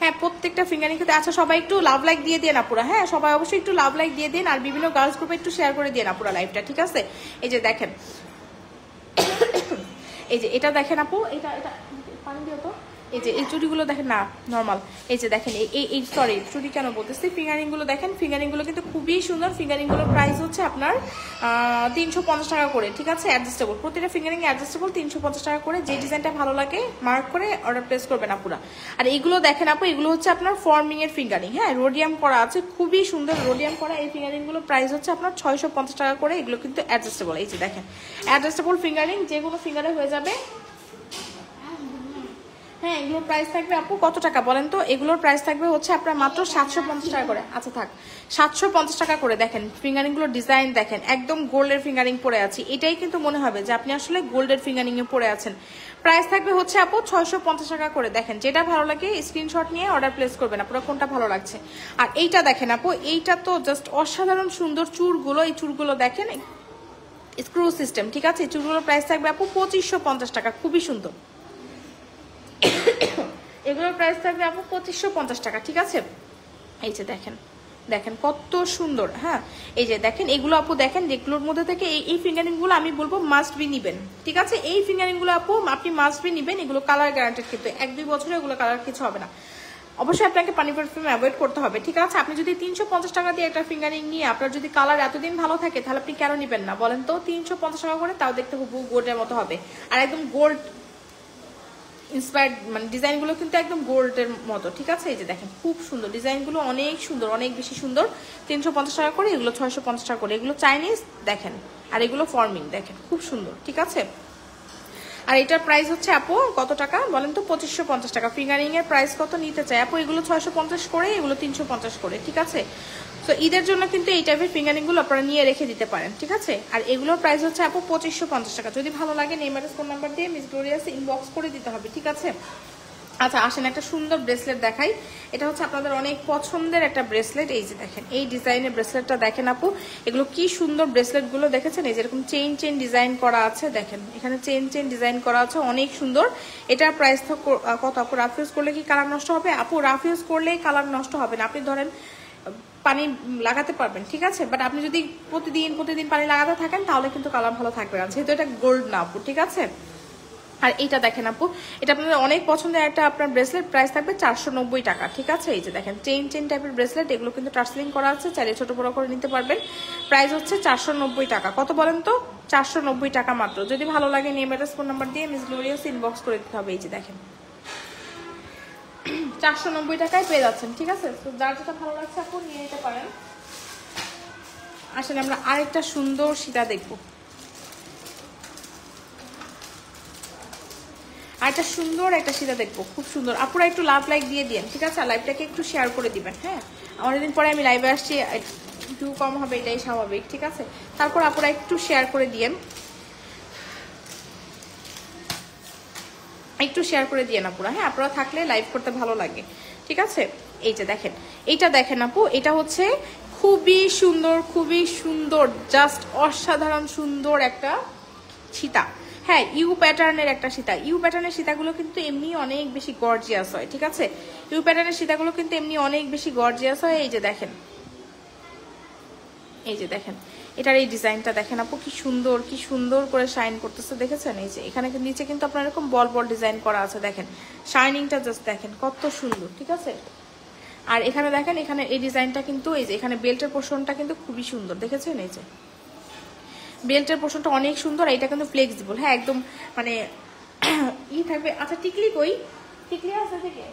হ্যাঁ প্রত্যেকটা ফিঙ্গারিং কিন্তু। আচ্ছা সবাই একটু লাভ লাইক দিয়ে দিয়ে না পুরা, হ্যাঁ সবাই অবশ্যই একটু লাভ লাইক দিয়ে দিন, আর বিভিন্ন গার্লস গ্রুপে একটু শেয়ার করে দিয়ে না পুরা লাইভটা, ঠিক আছে? এই যে দেখেন, এই যে এটা দেখেন আপু, এটা এটা পানি দিও তো, এই যে এই চুড়িগুলো দেখেন না নর্মাল, এই যে দেখেন এই সরি চুড়ি কেন বলতেছি, ফিঙ্গারিংগুলো দেখেন, ফিঙ্গারিংগুলো কিন্তু খুবই সুন্দর। ফিঙ্গারিংগুলোর প্রাইস হচ্ছে আপনার 350 টাকা করে, ঠিক আছে? অ্যাডজাস্টেবল, প্রতিটা ফিঙ্গারিং অ্যাডজাস্টেবল, 350 টাকা করে। যে ডিজাইনটা ভালো লাগে মার্ক করে অর্ডার প্লেস করবেন আপুরা। আর এইগুলো দেখেন আপু, এগুলো হচ্ছে আপনার ফর্মিং এর ফিঙ্গারিং, হ্যাঁ রোডিয়াম করা আছে, খুবই সুন্দর রোডিয়াম করা এই ফিঙ্গারিংগুলোর প্রাইস হচ্ছে আপনার 650 টাকা করে। এগুলো কিন্তু অ্যাডজাস্টেবল, এই যে দেখেন অ্যাডজাস্টেবল ফিঙ্গারিং, যে কোনো ফিঙ্গারে হয়ে যাবে। হ্যাঁ এগুলোর প্রাইস থাকবে আপু কত টাকা বলেন তো? এগুলোর প্রাইস থাকবে হচ্ছে আপনার মাত্র 750 টাকা করে। আচ্ছা থাক 750 টাকা করে। দেখেন ফিঙ্গারিং গুলোর ডিজাইন দেখেন, একদম গোল্ডের ফিঙ্গারিং পরে আছি, এটাই কিন্তু মনে হবে যে আপনি আসলে গোল্ডের ফিঙ্গারিং এ পরে আছেন। প্রাইস থাকবে হচ্ছে আপু 650 টাকা করে। দেখেন যেটা ভালো লাগে স্ক্রিনশট নিয়ে অর্ডার প্লেস করবেন আপনারা, কোনটা ভালো লাগছে। আর এইটা দেখেন আপু, এইটা তো জাস্ট অসাধারণ সুন্দর চুড়গুলো, এই চুড়গুলো দেখেন স্ক্রু সিস্টেম, ঠিক আছে? এই চুড়গুলোর প্রাইস থাকবে আপু 2550 টাকা, খুবই সুন্দর। এগুলোর প্রাইস থাকবে আপু 2550 টাকা, ঠিক আছে? এই যে দেখেন, দেখেন কত সুন্দর, হ্যাঁ এই যে দেখেন এগুলো আপু দেখেন, যেগুলোর মধ্যে থেকে এই ফিঙ্গারিং গুলো আমি বলবো মাস্ট বি নিবেন, ঠিক আছে? এই ফিঙ্গারিং গুলো আপু আপনি মাস্ট বি নিবেন, এগুলো কালার গ্যারান্টেড, কিন্তু 1-2 বছরে এগুলো কালার কিছু হবে না। অবশ্যই আপনাকে পানি পারফিউম অ্যাভয়েড করতে হবে, ঠিক আছে? আপনি যদি 350 টাকা দিয়ে একটা ফিঙ্গারিং নিয়ে আপনার যদি কালার এতদিন ভালো থাকে, তাহলে আপনি কেন নিবেন না বলেন তো? 350 টাকা করে, তাও দেখতে হুবহু গোল্ডের মতো হবে, আর একদম গোল্ড ইন্সপায়ার্ড, মানে ডিজাইনগুলো কিন্তু একদম গোল্ডের মতো, ঠিক আছে? এই যে দেখেন খুব সুন্দর ডিজাইনগুলো, অনেক সুন্দর, অনেক বেশি সুন্দর। 350 টাকা করে, এগুলো 650 টাকা করে। এগুলো চাইনিজ দেখেন, আর এগুলো ফর্মিং দেখেন, খুব সুন্দর, ঠিক আছে? আর এটার প্রাইস হচ্ছে আপু কত টাকা বলেন তো? 2550 টাকা। ফিঙ্গারিং এর প্রাইস কত নিতে চাই আপু? এগুলো 650 করে, এগুলো 350 করে, ঠিক আছে? তো ঈদের জন্য কিন্তু এই টাইপের ফিঙ্গারিং গুলো আপনারা নিয়ে রেখে দিতে পারেন, ঠিক আছে? আর এগুলোর প্রাইস হচ্ছে আপু 2550 টাকা। যদি ভালো লাগে নেইমারের ফোন নাম্বার দিয়ে মিস গ্লোরিয়াস ইনবক্স করে দিতে হবে, ঠিক আছে? আচ্ছা আসেন একটা সুন্দর ব্রেসলেট দেখাই। এটা হচ্ছে আপনাদের অনেক পছন্দের একটা ব্রেসলেট। এই যে দেখেন এই ডিজাইনের ব্রেসলেটটা দেখেন আপু, এগুলো কি সুন্দর ব্রেসলেট গুলো দেখেছেন? এই যেরকম চেইন চেইন ডিজাইন করা আছে, দেখেন এখানে চেইন চেইন ডিজাইন করা আছে, অনেক সুন্দর। এটার প্রাইস কত আপু? রাফ ইউজ করলে কি কালার নষ্ট হবে? আপু রাফ ইউজ করলেই কালার নষ্ট হবে না। আপনি ধরেন পানি লাগাতে পারবেন, ঠিক আছে? বাট আপনি যদি প্রতিদিন পানি লাগাতে থাকেন তাহলে কিন্তু কালার ভালো থাকবে না, যেহেতু এটা গোল্ড না আপু, ঠিক আছে? আর এইটা দেখেন আপু, এটা আপনাদের অনেক পছন্দের একটা আপনার ব্রেসলেট, প্রাইস থাকবে 490 টাকা, ঠিক আছে? এই যে দেখেন চেইন চেইন টাইপের ব্রেসলেট, এগুলো কিন্তু টার্সেলিং করা আছে, চাইলে ছোট বড় করে নিতে পারবেন। প্রাইস হচ্ছে 490 টাকা। কত বলেন তো? 490 টাকা মাত্র। যদি ভালো লাগে নেম অ্যাড্রেস ফোন নাম্বার দিয়ে মিস গ্লোরিয়াস ইনবক্স করে দিতে হবে। এই যে দেখেন 490 টাকায় পেয়ে যাচ্ছেন, ঠিক আছে? তো যার যেটা ভালো লাগছে আপু নিয়ে নিতে পারেন। আসলে আমরা আরেকটা সুন্দর সীতা দেখবো, আর একটা সুন্দর একটা সীতা দেখবো, খুব সুন্দর। আপুরা একটু লাভ লাইক দিয়ে দিন, ঠিক আছে? লাইভটাকে একটু শেয়ার করে দিবেন, হ্যাঁ? অনেকদিন পরে আমি লাইভে আসছি, একটু কম হবে এটাই স্বাভাবিক, ঠিক আছে? তারপর আপুরা একটু শেয়ার করে দিয়েন, একটু শেয়ার করে দিয়ে না পুরা, হ্যাঁ? আপনারা থাকলে লাইভ করতে ভালো লাগে, ঠিক আছে? এই যে দেখেন এইটা দেখেন আপু, এটা হচ্ছে খুবই সুন্দর, জাস্ট অসাধারণ সুন্দর একটা সীতা, হ্যাঁ ইউ প্যাটার্নের একটা সীতা। ইউ প্যাটার্নের সীতাগুলো কিন্তু এমনি অনেক বেশি গর্জিয়াস হয়, ঠিক আছে? ইউ প্যাটার্নের সীতাগুলো কিন্তু এমনি অনেক বেশি গর্জিয়াস হয়। এই যে দেখেন, এই যে দেখেন এটার এই ডিজাইনটা দেখেন আপু, কি সুন্দর করে শাইন করতেছে, দেখেছেন? এই যে এখানে নিচে কিন্তু আপনার এরকম বল ডিজাইন করা আছে, দেখেন শাইনিংটা জাস্ট দেখেন কত সুন্দর, ঠিক আছে? আর এখানে দেখেন, এখানে এই ডিজাইনটা কিন্তু এই যে এখানে বেল্টের পোর্শনটা কিন্তু খুবই সুন্দর, দেখেছেন? এই যে বেল্টের পোর্শনটা অনেক সুন্দর, এটা কিন্তু ফ্লেক্সিবল, হ্যাঁ একদম মানে ই থাকবে। আচ্ছা টিকলি কই? টিকলি আছে থেকে?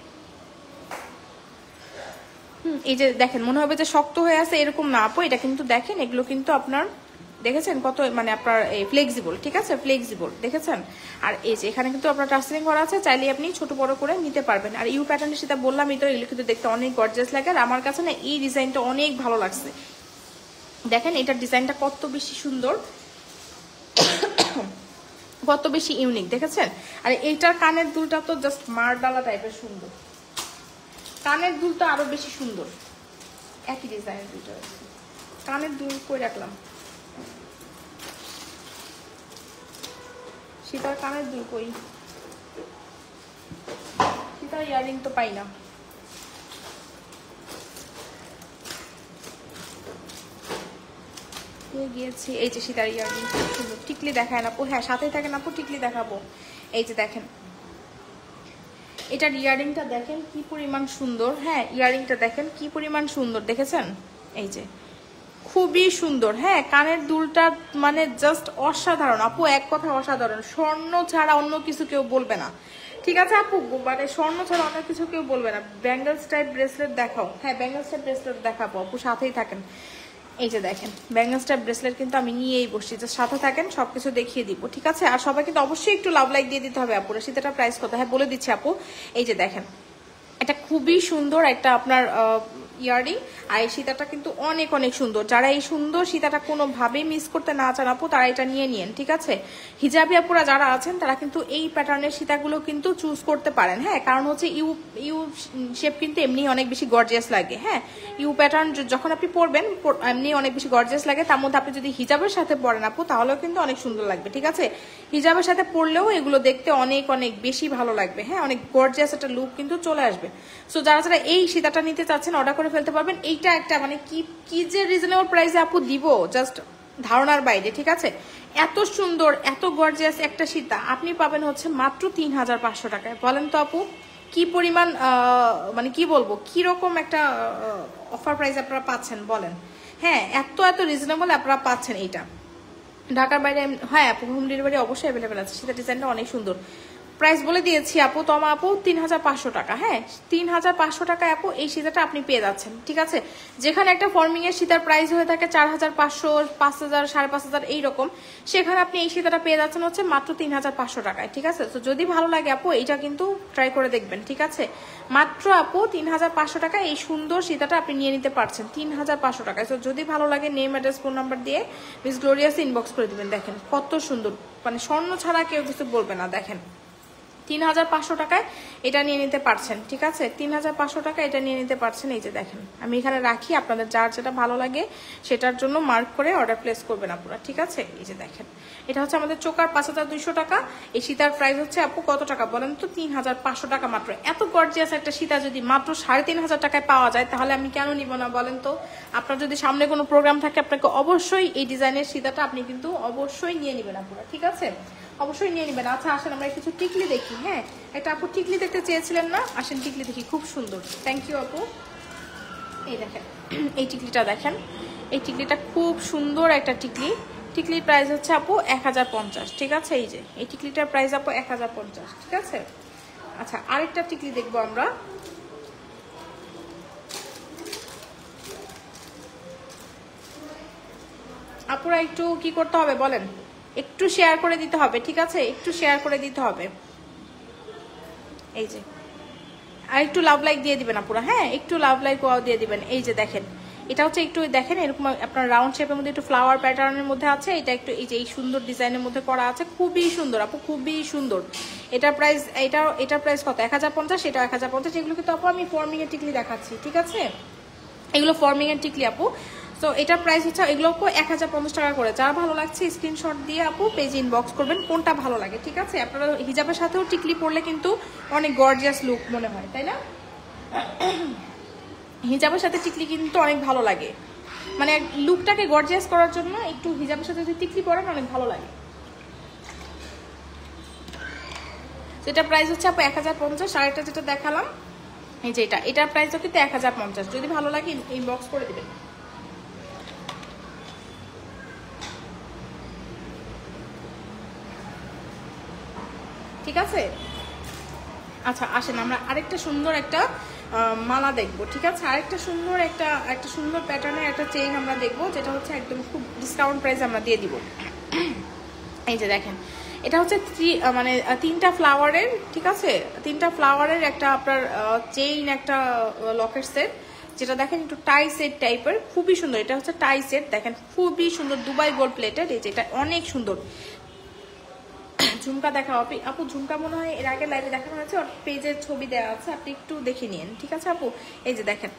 এই যে দেখেন মনে হবে যে শক্ত হয়ে আছে, এরকম না আপু, এটা কিন্তু দেখেন এগুলো কিন্তু আপনার দেখেছেন কত মানে আপনার ফ্লেক্সিবল, ঠিক আছে? ফ্লেক্সিবল, দেখেছেন? আর এই যে এখানে কিন্তু আপনার টার্সেলিং করা আছে, চাইলে আপনি ছোট বড় করে নিতে পারবেন। আর ইউ প্যাটার্নের সেটা বললাম, এই তো এগুলো কিন্তু দেখতে অনেক গর্জিয়াস লাগে। আর আমার কাছে না এই ডিজাইনটা অনেক ভালো লাগছে, দেখেন এটার ডিজাইনটা কত বেশি সুন্দর, কত বেশি ইউনিক, দেখেছেন? আর এইটার কানের দুলটা তো জাস্ট মারডালা টাইপের সুন্দর, কানের দুলটা আরো বেশি সুন্দর, একই ডিজাইনের দুলটা। কানের দুল কই রাখলাম? সীতার কানের দুল কই? সীতার ইয়ারিং তো পাই না। গিয়েছি, এই যে সীতার ইয়ারিং সুন্দর। টিকলি দেখায় না আপু? হ্যাঁ সাথেই থাকেন আপু, টিকলি দেখাবো। এই যে দেখেন এটার ইয়ারিংটা দেখেন কি পরিমাণ সুন্দর, হ্যাঁ ইয়ারিংটা দেখেন কি পরিমাণ সুন্দর, দেখেছেন? এই যে খুবই সুন্দর, হ্যাঁ কানের দুলটা মানে জাস্ট অসাধারণ আপু, এক কথা অসাধারণ। স্বর্ণ ছাড়া অন্য কিছু কেউ বলবে না, ঠিক আছে আপু? মানে স্বর্ণ ছাড়া অন্য কিছু কেউ বলবে না। ব্যাঙ্গলস টাইপ ব্রেসলেট দেখাও, হ্যাঁ ব্যাঙ্গলস টাইপ ব্রেসলেট দেখাবো আপু, সাথেই থাকেন। এই যে দেখেন ব্যাঙ্গলস টাইপ ব্রেসলেট কিন্তু আমি নিয়েই বসছি, জাস্ট সাথে থাকেন, সবকিছু দেখিয়ে দিব, ঠিক আছে? আর সবাই কিন্তু অবশ্যই একটু লাভ লাইক দিয়ে দিতে হবে আপু। সেটাটা প্রাইস কত? হ্যাঁ বলে দিচ্ছি আপু। এই যে দেখেন এটা খুবই সুন্দর একটা আপনার ইয়ারিং, আর এই সীতাটা কিন্তু অনেক সুন্দর। যারা এই সুন্দর সীতাটা কোনোভাবেই মিস করতে না চান আপু, তারা এটা নিয়ে নিন, ঠিক আছে? হিজাবি আপুরা যারা আছেন তারা কিন্তু এই প্যাটার্নের সীতাগুলো কিন্তু চুজ করতে পারেন, হ্যাঁ কারণ হচ্ছে ইউ শেপ কিন্তু এমনি অনেক বেশি গর্জিয়াস লাগে, হ্যাঁ ইউ প্যাটার্ন যখন আপনি পরবেন এমনি অনেক বেশি গর্জিয়াস লাগে। তার মধ্যে আপনি যদি হিজাবের সাথে পরেন আপু তাহলেও কিন্তু অনেক সুন্দর লাগবে, ঠিক আছে? হিজাবের সাথে পরলেও এগুলো দেখতে অনেক বেশি ভালো লাগবে, হ্যাঁ অনেক গর্জিয়াস একটা লুক কিন্তু চলে আসবে। সো যারা এই সীতাটা নিতে চাচ্ছেন অর্ডার করে ফেলতে পারবেন। এইটা একটা মানে কি যে রিজনেবল প্রাইসে আপু দিব, জাস্ট ধারণার বাইরে, ঠিক আছে? এত সুন্দর এত গর্জিয়াস একটা সীতা আপনি পাবেন হচ্ছে মাত্র 3500 টাকায়। বলেন তো আপু কি পরিমাণ মানে কি বলবো, কিরকম একটা অফার প্রাইস আপনারা পাচ্ছেন বলেন? হ্যাঁ এত রিজনেবল আপনারা পাচ্ছেন এইটা। ঢাকার বাইরে হ্যাঁ আপু হোম ডেলিভারি অবশ্যই অ্যাভেলেবেল আছে। সেটা ডিজাইনটা অনেক সুন্দর। প্রাইস বলে দিয়েছি আপু, তমা আপু 3500 টাকা, হ্যাঁ 3500 টাকা আপু এই সীতাটা আপনি পেয়ে যাচ্ছেন, ঠিক আছে? যেখানে একটা ফর্মিং এর সীতার প্রাইস হয়ে থাকে 4500, 5000, 5500 এইরকম, সেখানে আপনি এই সীতাটা পেয়ে যাচ্ছেন হচ্ছে মাত্র 3500 টাকায়, ঠিক আছে? তো যদি ভালো লাগে আপু এইটা কিন্তু ট্রাই করে দেখবেন, ঠিক আছে? মাত্র আপু 3500 টাকা এই সুন্দর সীতাটা আপনি নিয়ে নিতে পারছেন 3500 টাকায়। তো যদি ভালো লাগে নেম অ্যাড্রেস ফোন নাম্বার দিয়ে মিস গ্লোরিয়াস ইনবক্স করে দিবেন। দেখেন কত সুন্দর, মানে স্বর্ণ ছাড়া কেউ কিছু বলবে না। দেখেন 3500 টাকায় এটা নিয়ে নিতে পারছেন, ঠিক আছে? 3500 টাকা এটা নিয়ে নিতে পারছেন। এই যে দেখেন আমি এখানে রাখি, আপনাদের যার যেটা ভালো লাগে সেটার জন্য মার্ক করে অর্ডার প্লেস করবেন আপনারা, ঠিক আছে? এই যে দেখেন এটা হচ্ছে আমাদের চোকার 5200 টাকা। এই সীতার প্রাইস হচ্ছে আপু কত টাকা বলেন তো? 3500 টাকা মাত্র। এত গর্জিয়াস একটা সীতা যদি মাত্র 3500 টাকায় পাওয়া যায় তাহলে আমি কেন নিব না বলেন তো? আপনার যদি সামনে কোনো প্রোগ্রাম থাকে আপনাকে অবশ্যই এই ডিজাইনের সীতাটা আপনি কিন্তু অবশ্যই নিয়ে নেবেন আপনারা, ঠিক আছে? অবশ্যই নিয়ে নেবেন। আচ্ছা আসেন আমরা কিছু টিকলি দেখি। হ্যাঁ একটা আপু টিকলি দেখতে চেয়েছিলেন না, আসেন টিকলি দেখি, খুব সুন্দর। থ্যাংক ইউ আপু। এই দেখেন এই টিকলিটা দেখেন, এই টিকলিটা খুব সুন্দর একটা টিকলি। টিকলির প্রাইস হচ্ছে আপু 1050, ঠিক আছে? এই যে এই টিকলিটার প্রাইস আপু 1050, ঠিক আছে? আচ্ছা আরেকটা টিকলি দেখবো আমরা। আপুরা একটু কি করতে হবে বলেন? একটু শেয়ার করে দিতে হবে, ঠিক আছে? একটু শেয়ার করে দিতে হবে। এই যে আর একটু লাভ লাইক দিয়ে দিবেন আপুরা, হ্যাঁ একটু লাভ লাইক দিয়ে দিবেন। এই যে দেখেন এটা হচ্ছে একটু দেখেন এরকম আপনার রাউন্ড শেপের মধ্যে একটু ফ্লাওয়ার প্যাটার্নের মধ্যে আছে। এটা একটু এই যে এই সুন্দর ডিজাইনের মধ্যে করা আছে, খুবই সুন্দর আপু, খুবই সুন্দর। এটার প্রাইস এটার প্রাইস কত? 1050, এটা 1050। এগুলো কিন্তু আপু আমি ফর্মিং এর টিকলি দেখাচ্ছি, ঠিক আছে? এগুলো ফর্মিং এর টিকলি আপু। তো এটার প্রাইস হচ্ছে এগুলো 1050 টাকা করে। যারা ভালো লাগছে স্ক্রিনশট দিয়ে আপু পেজে ইনবক্স করবেন কোনটা ভালো লাগে, ঠিক আছে? আপনারা হিজাবের সাথেও টিকলি পরলে কিন্তু অনেক গর্জিয়াস লুক মনে হয়, তাই না? হিজাবের সাথে টিকলি কিন্তু অনেক ভালো লাগে। মানে লুকটাকে গর্জিয়াস করার জন্য একটু হিজাবের সাথে যদি টিকলি পরেন অনেক ভালো লাগে। এটা প্রাইস হচ্ছে আপু 1050। আরেকটা যেটা দেখালাম এই যে এটার প্রাইসও কিন্তু 1050। যদি ভালো লাগে ইনবক্স করে দিবেন। ঠিক আছে, আচ্ছা আসেন আমরা আরেকটা সুন্দর একটা মালা দেখবো। ঠিক আছে, আরেকটা সুন্দর একটা সুন্দর প্যাটার্নের একটা চেইন আমরা দেখবো, যেটা হচ্ছে একদম খুব ডিসকাউন্ট প্রাইস আমরা দিয়ে দিব। এই যে দেখেন, এটা হচ্ছে মানে 3টা ফ্লাওয়ারের, ঠিক আছে, 3টা ফ্লাওয়ারের একটা আপনার চেইন, একটা লকেট সেট, যেটা দেখেন একটু টাই সেট টাইপের, খুবই সুন্দর। এটা হচ্ছে টাই সেট, দেখেন খুবই সুন্দর, দুবাই গোল্ড প্লেটেড। এই যে এটা অনেক সুন্দর। ঝুমকা দেখা আপু, ঝুমকা মনে হয় এর আগে লাইভে দেখানো হয়েছে, ওর পেজের ছবি দেওয়া আছে, আপনি একটু দেখে নিন। ঠিক আছে আপু, এই যে দেখেন,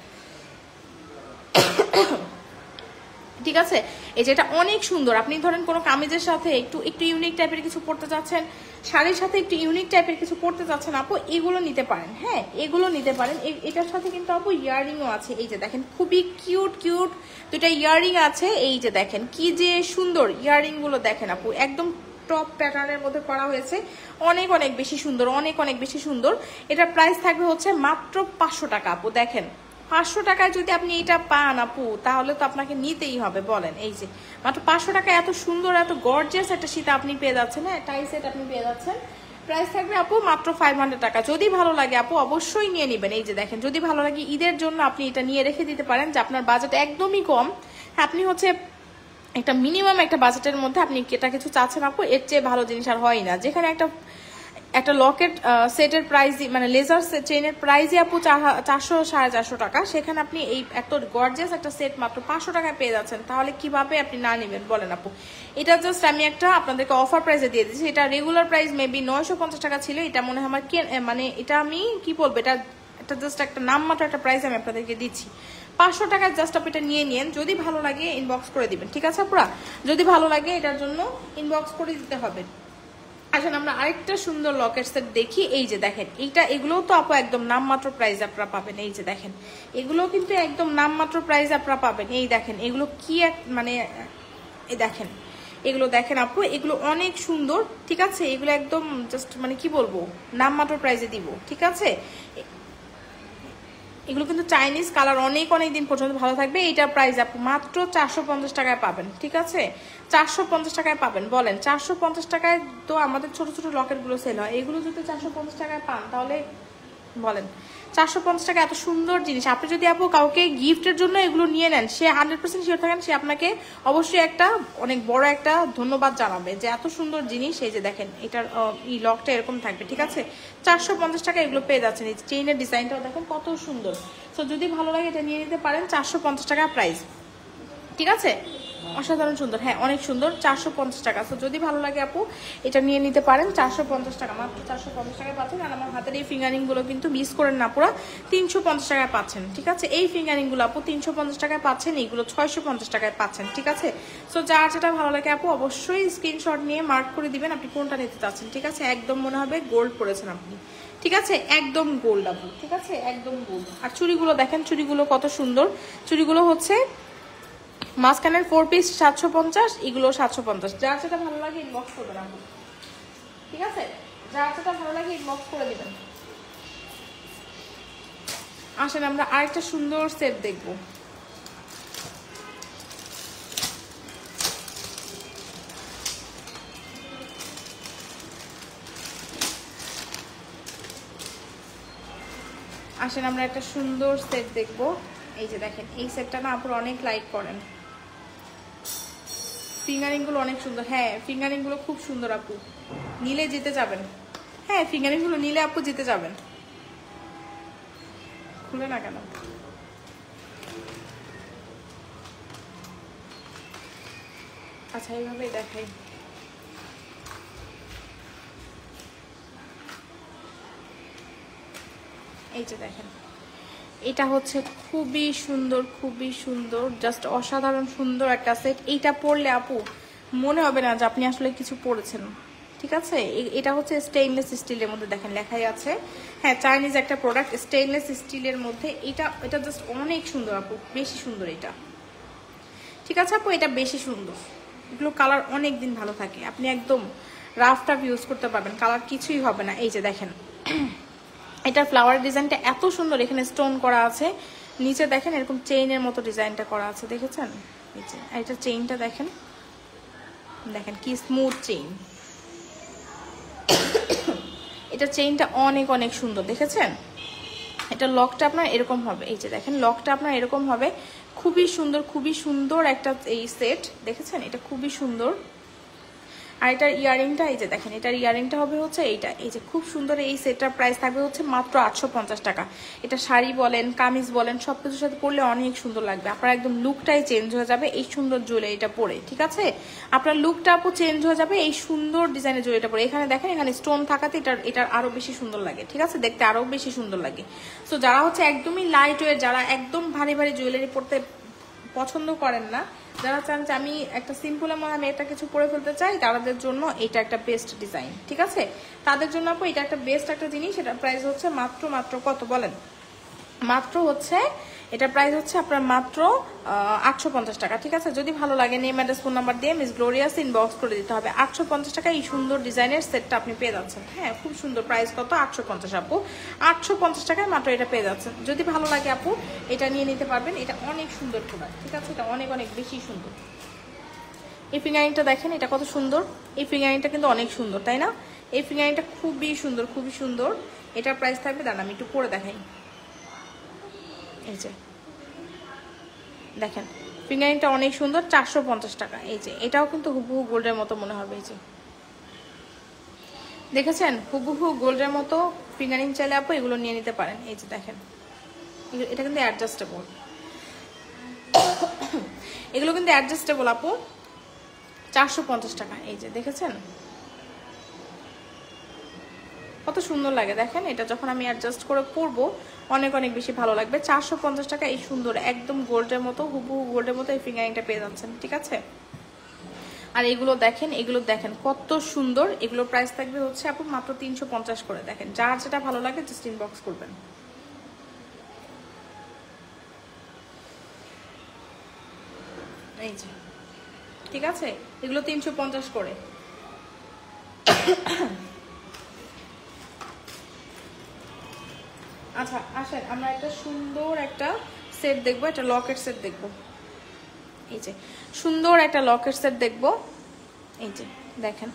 ঠিক আছে, এই যে এটা অনেক সুন্দর। আপনি ধরেন কোনো কামিজের সাথে একটু ইউনিক টাইপের কিছু পড়তে চাচ্ছেন, শাড়ির সাথে একটু ইউনিক টাইপের কিছু পড়তে চাচ্ছেন আপু, এগুলো নিতে পারেন। হ্যাঁ, এগুলো নিতে পারেন। এটার সাথে কিন্তু আপু ইয়াররিংও আছে। এই যে দেখেন খুবই কিউট দুটা ইয়াররিং আছে। এই যে দেখেন কি যে সুন্দর ইয়াররিং গুলো, দেখেন আপু একদম টপ প্যাটার্নের মধ্যে করা হয়েছে, অনেক বেশি সুন্দর, অনেক বেশি সুন্দর। এটার প্রাইস থাকবে হচ্ছে মাত্র 500 টাকা আপু। দেখেন 500 টাকায় যদি আপনি এটা পান আপু, তাহলে তো আপনাকে নিতেই হবে বলেন। এই যে মাত্র 500 টাকায় এত সুন্দর, এত গর্জিয়াস একটা সীতা আপনি পেয়ে যাচ্ছেন। হ্যাঁ, টাই সেট আপনি পেয়ে যাচ্ছেন। প্রাইস থাকবে আপু মাত্র 500 টাকা। যদি ভালো লাগে আপু অবশ্যই নিয়ে নেবেন। এই যে দেখেন, যদি ভালো লাগে ঈদের জন্য আপনি এটা নিয়ে রেখে দিতে পারেন, যে আপনার বাজেট একদমই কম, আপনি হচ্ছে একটা মিনিমাম একটা বাজেটের মধ্যে আপনি এটা কিছু চাচ্ছেন আপু, এর চেয়ে ভালো জিনিস আর হয় না। যেখানে একটা লকেট সেটের প্রাইস, মানে লেজার চেইনের প্রাইসই আপু 400-450 টাকা, সেখানে আপনি এই এত গর্জিয়াস একটা সেট মাত্র 500 টাকায় পেয়ে যাচ্ছেন, তাহলে কিভাবে আপনি না নেবেন বলেন আপু। এটা জাস্ট আমি আপনাদেরকে অফার প্রাইসে দিয়ে দিচ্ছি। এটা রেগুলার প্রাইস মেবি 950 টাকা ছিল, এটা মনে হয় আমার মানে এটা আমি কি বলবো, এটা জাস্ট একটা নামমাত্র একটা প্রাইস আমি আপনাদেরকে দিচ্ছি। 500 টাকায় জাস্ট আপনি এটা নিয়ে নিন। যদি ভালো লাগে ইনবক্স করে দিবেন। ঠিক আছে আপুরা, যদি ভালো লাগে এটার জন্য ইনবক্স করে দিতে হবে। আসলে আমরা আরেকটা সুন্দর লকেট সেট দেখি। এই যে দেখেন, এগুলোও তো আপু একদম নামমাত্র প্রাইস আপনারা পাবেন। এই যে দেখেন, এগুলো কিন্তু একদম নামমাত্র প্রাইস আপনারা পাবেন। এই দেখেন এগুলো কি মানে এই দেখেন, এগুলো দেখেন আপু, এগুলো অনেক সুন্দর। ঠিক আছে, এগুলো একদম জাস্ট মানে কি বলবো, নামমাত্র প্রাইসে দিব। ঠিক আছে, এগুলো কিন্তু চাইনিজ কালার, অনেক দিন পর্যন্ত ভালো থাকবে। এইটার প্রাইস আপু মাত্র 450 টাকায় পাবেন। ঠিক আছে, 450 টাকায় পাবেন। বলেন 450 টাকায় তো আমাদের ছোট ছোট লকেট গুলো সেল হয়, এগুলো যদি 450 টাকায় পান, তাহলে বলেন 450 টাকা এত সুন্দর জিনিস। আপনি যদি আপু কাউকে গিফটের জন্য এগুলো নিয়ে নেন, সে 100% শিওর থাকেন সে আপনাকে অবশ্যই একটা অনেক বড় একটা ধন্যবাদ জানাবে, যে এত সুন্দর জিনিস। এই যে দেখেন, এটার এই লকটা এরকম থাকবে। ঠিক আছে, 450 টাকা এগুলো পেয়ে যাচ্ছেন। এই চেইনের ডিজাইনটাও দেখেন কত সুন্দর। তো যদি ভালো লাগে এটা নিয়ে নিতে পারেন। 450 টাকা প্রাইস। ঠিক আছে, অসাধারণ সুন্দর। হ্যাঁ, অনেক সুন্দর। 450 টাকা। তো যদি ভালো লাগে আপু এটা নিয়ে নিতে পারেন। 450 টাকা, মাত্র 450 টাকায় পাচ্ছেন। আর আমার হাতের এই ফিঙ্গারিং গুলো কিন্তু মিস করেন না, পুরো 350 টাকায় পাচ্ছেন। ঠিক আছে, এই ফিঙ্গারিং গুলো আপু 350 টাকায় পাচ্ছেন, এইগুলো 650 টাকায় পাচ্ছেন। ঠিক আছে, তো যার যেটা ভালো লাগে আপু অবশ্যই স্ক্রিনশট নিয়ে মার্ক করে দিবেন আপনি কোনটা নিতে চাচ্ছেন। ঠিক আছে, একদম মনে হবে গোল্ড পরেছেন আপনি। ঠিক আছে, একদম গোল্ড আপু। ঠিক আছে, একদম গোল্ড। আর চুড়িগুলো দেখেন, চুড়িগুলো কত সুন্দর। চুড়িগুলো হচ্ছে মাঝখানের 4 পিস 750, এগুলো 750। যার যেটা ভালো লাগে ইনবক্স করবেন আপনি। ঠিক আছে, যার যেটা ভালো লাগে ইনবক্স করে দিবেন। আসেন আমরা আরেকটা সুন্দর সেট দেখবো। আসেন আমরা একটা সুন্দর সেট দেখবো। এই যে দেখেন, এই সেটটা না আপুরা অনেক লাইক করেন। ফিঙ্গারিং গুলো অনেক সুন্দর। হ্যাঁ, ফিঙ্গারিং গুলো খুব সুন্দর আপু, নিলে জিতে যাবেন। হ্যাঁ, ফিঙ্গারিং গুলো নিলে আপু জিতে যাবেন। খুলে না কেন? আচ্ছা, এইভাবেই দেখাই। এই যে দেখেন, এটা হচ্ছে খুবই সুন্দর, খুবই সুন্দর, জাস্ট অসাধারণ সুন্দর একটা সেট। এইটা পরলে আপু মনে হবে না যে আপনি আসলে কিছু পরেছেন। ঠিক আছে, এটা হচ্ছে স্টেইনলেস স্টিলের মধ্যে, দেখেন লেখাই আছে। হ্যাঁ, চাইনিজ একটা প্রোডাক্ট, স্টেইনলেস স্টিলের মধ্যে। এটা জাস্ট অনেক সুন্দর আপু, বেশি সুন্দর। এটা ঠিক আছে আপু, এটা বেশি সুন্দর। এগুলো কালার অনেক দিন ভালো থাকে, আপনি একদম রাফ টাফ ইউজ করতে পারবেন, কালার কিছুই হবে না। এই যে দেখেন এটা ফ্লাওয়ার ডিজাইনটা এত সুন্দর, এখানে স্টোন করা আছে, নিচে দেখেন এরকম চেইনের মতো ডিজাইনটা করা আছে, দেখেছেন? এই যে এটা চেইনটা দেখেন, দেখেন কি স্মুথ চেইন। এটা চেইনটা অনেক অনেক সুন্দর, দেখেছেন? এটা লকটা আপনার এরকম হবে, এই যে দেখেন লকটা আপনার এরকম হবে, খুবই সুন্দর একটা এই সেট, দেখেছেন? এটা খুবই সুন্দর। আর এটার ইয়ারিংটা এই যে দেখেন, এটার ইয়ারিংটা হবে হচ্ছে এইটা, এই যে খুব সুন্দর। এই সেটটার প্রাইস থাকবে হচ্ছে মাত্র 850 টাকা। এটা শাড়ি বলেন, কামিজ বলেন, সব কিছুর সাথে পরলে অনেক সুন্দর লাগবে, আপনার একদম লুকটাই চেঞ্জ হয়ে যাবে এই সুন্দর জুয়েলারিটা পরে, ঠিক আছে? আপনার লুকটা আপু চেঞ্জ হয়ে যাবে এই সুন্দর ডিজাইনের জুয়েলারিটা পরে। এখানে দেখেন এখানে স্টোন থাকাতে এটার আরো বেশি সুন্দর লাগে, ঠিক আছে? দেখতে আরো বেশি সুন্দর লাগে। সো যারা হচ্ছে একদমই লাইট ওয়েট, যারা একদম ভারী ভারী জুয়েলারি পরতে পছন্দ করেন না, যারা চান যে আমি একটা সিম্পলের মধ্যে আমি এটা কিছু পরে ফেলতে চাই, তাদের জন্য এটা একটা বেস্ট ডিজাইন, ঠিক আছে? তাদের জন্য আপু এটা একটা বেস্ট একটা জিনিস। এটার প্রাইস হচ্ছে মাত্র কত বলেন? মাত্র হচ্ছে এটা প্রাইস হচ্ছে আপনার মাত্র 850 টাকা, ঠিক আছে? যদি ভালো লাগে নেম অ্যাড্রেস ফোন নাম্বার দিয়ে মিস গ্লোরিয়াস ইনবক্স করে দিতে হবে। 850 টাকা এই সুন্দর ডিজাইনের সেটটা আপনি পেয়ে যাচ্ছেন। হ্যাঁ, খুব সুন্দর। প্রাইস কত? 850 আপু, 850 টাকায় মাত্র এটা পেয়ে যাচ্ছেন। যদি ভালো লাগে আপু এটা নিয়ে নিতে পারবেন, এটা অনেক সুন্দর প্রোডাক্ট, ঠিক আছে? এটা অনেক অনেক বেশি সুন্দর। এই ফিঙ্গারিংটা দেখেন, এটা কত সুন্দর। এই ফিঙ্গারিংটা কিন্তু অনেক সুন্দর, তাই না? এই ফিঙ্গারিংটা খুবই সুন্দর। এটার প্রাইস থাকবে, দাঁড়ান আমি একটু পরে দেখাই। এই যে দেখেন ফিঙ্গারিংটা অনেক সুন্দর, 450 টাকা। এই যে এটাও কিন্তু হুবহু গোল্ডের মতো মনে হবে, এই যে দেখেছেন হুবহু গোল্ডের মতো ফিঙ্গারিং চাইলে আপু এগুলো নিয়ে নিতে পারেন। এই যে দেখেন এটা কিন্তু অ্যাডজাস্টেবল, এগুলো কিন্তু অ্যাডজাস্টেবল আপু, 450 টাকা। এই যে দেখেছেন কত সুন্দর লাগে, দেখেন এটা যখন আমি অ্যাডজাস্ট করে পরবো অনেক অনেক বেশি ভালো লাগবে। 450 টাকা এই সুন্দর একদম গোল্ডের মতো, হুবহু গোল্ডের মতো এই ফিঙ্গারিংটা পেয়ে যাচ্ছেন, ঠিক আছে? আর এগুলো দেখেন কত সুন্দর। এগুলোর প্রাইস থাকবে হচ্ছে আপু মাত্র 350 করে। দেখেন যার যেটা ভালো লাগে জাস্ট ইনবক্স করবেন। এই যে ঠিক আছে, এগুলো 350 করে। আচ্ছা আসেন আমরা একটা সুন্দর একটা সেট দেখবো, একটা লকেট সেট দেখবো। এই যে সুন্দর একটা লকেট সেট দেখবো। এই যে দেখেন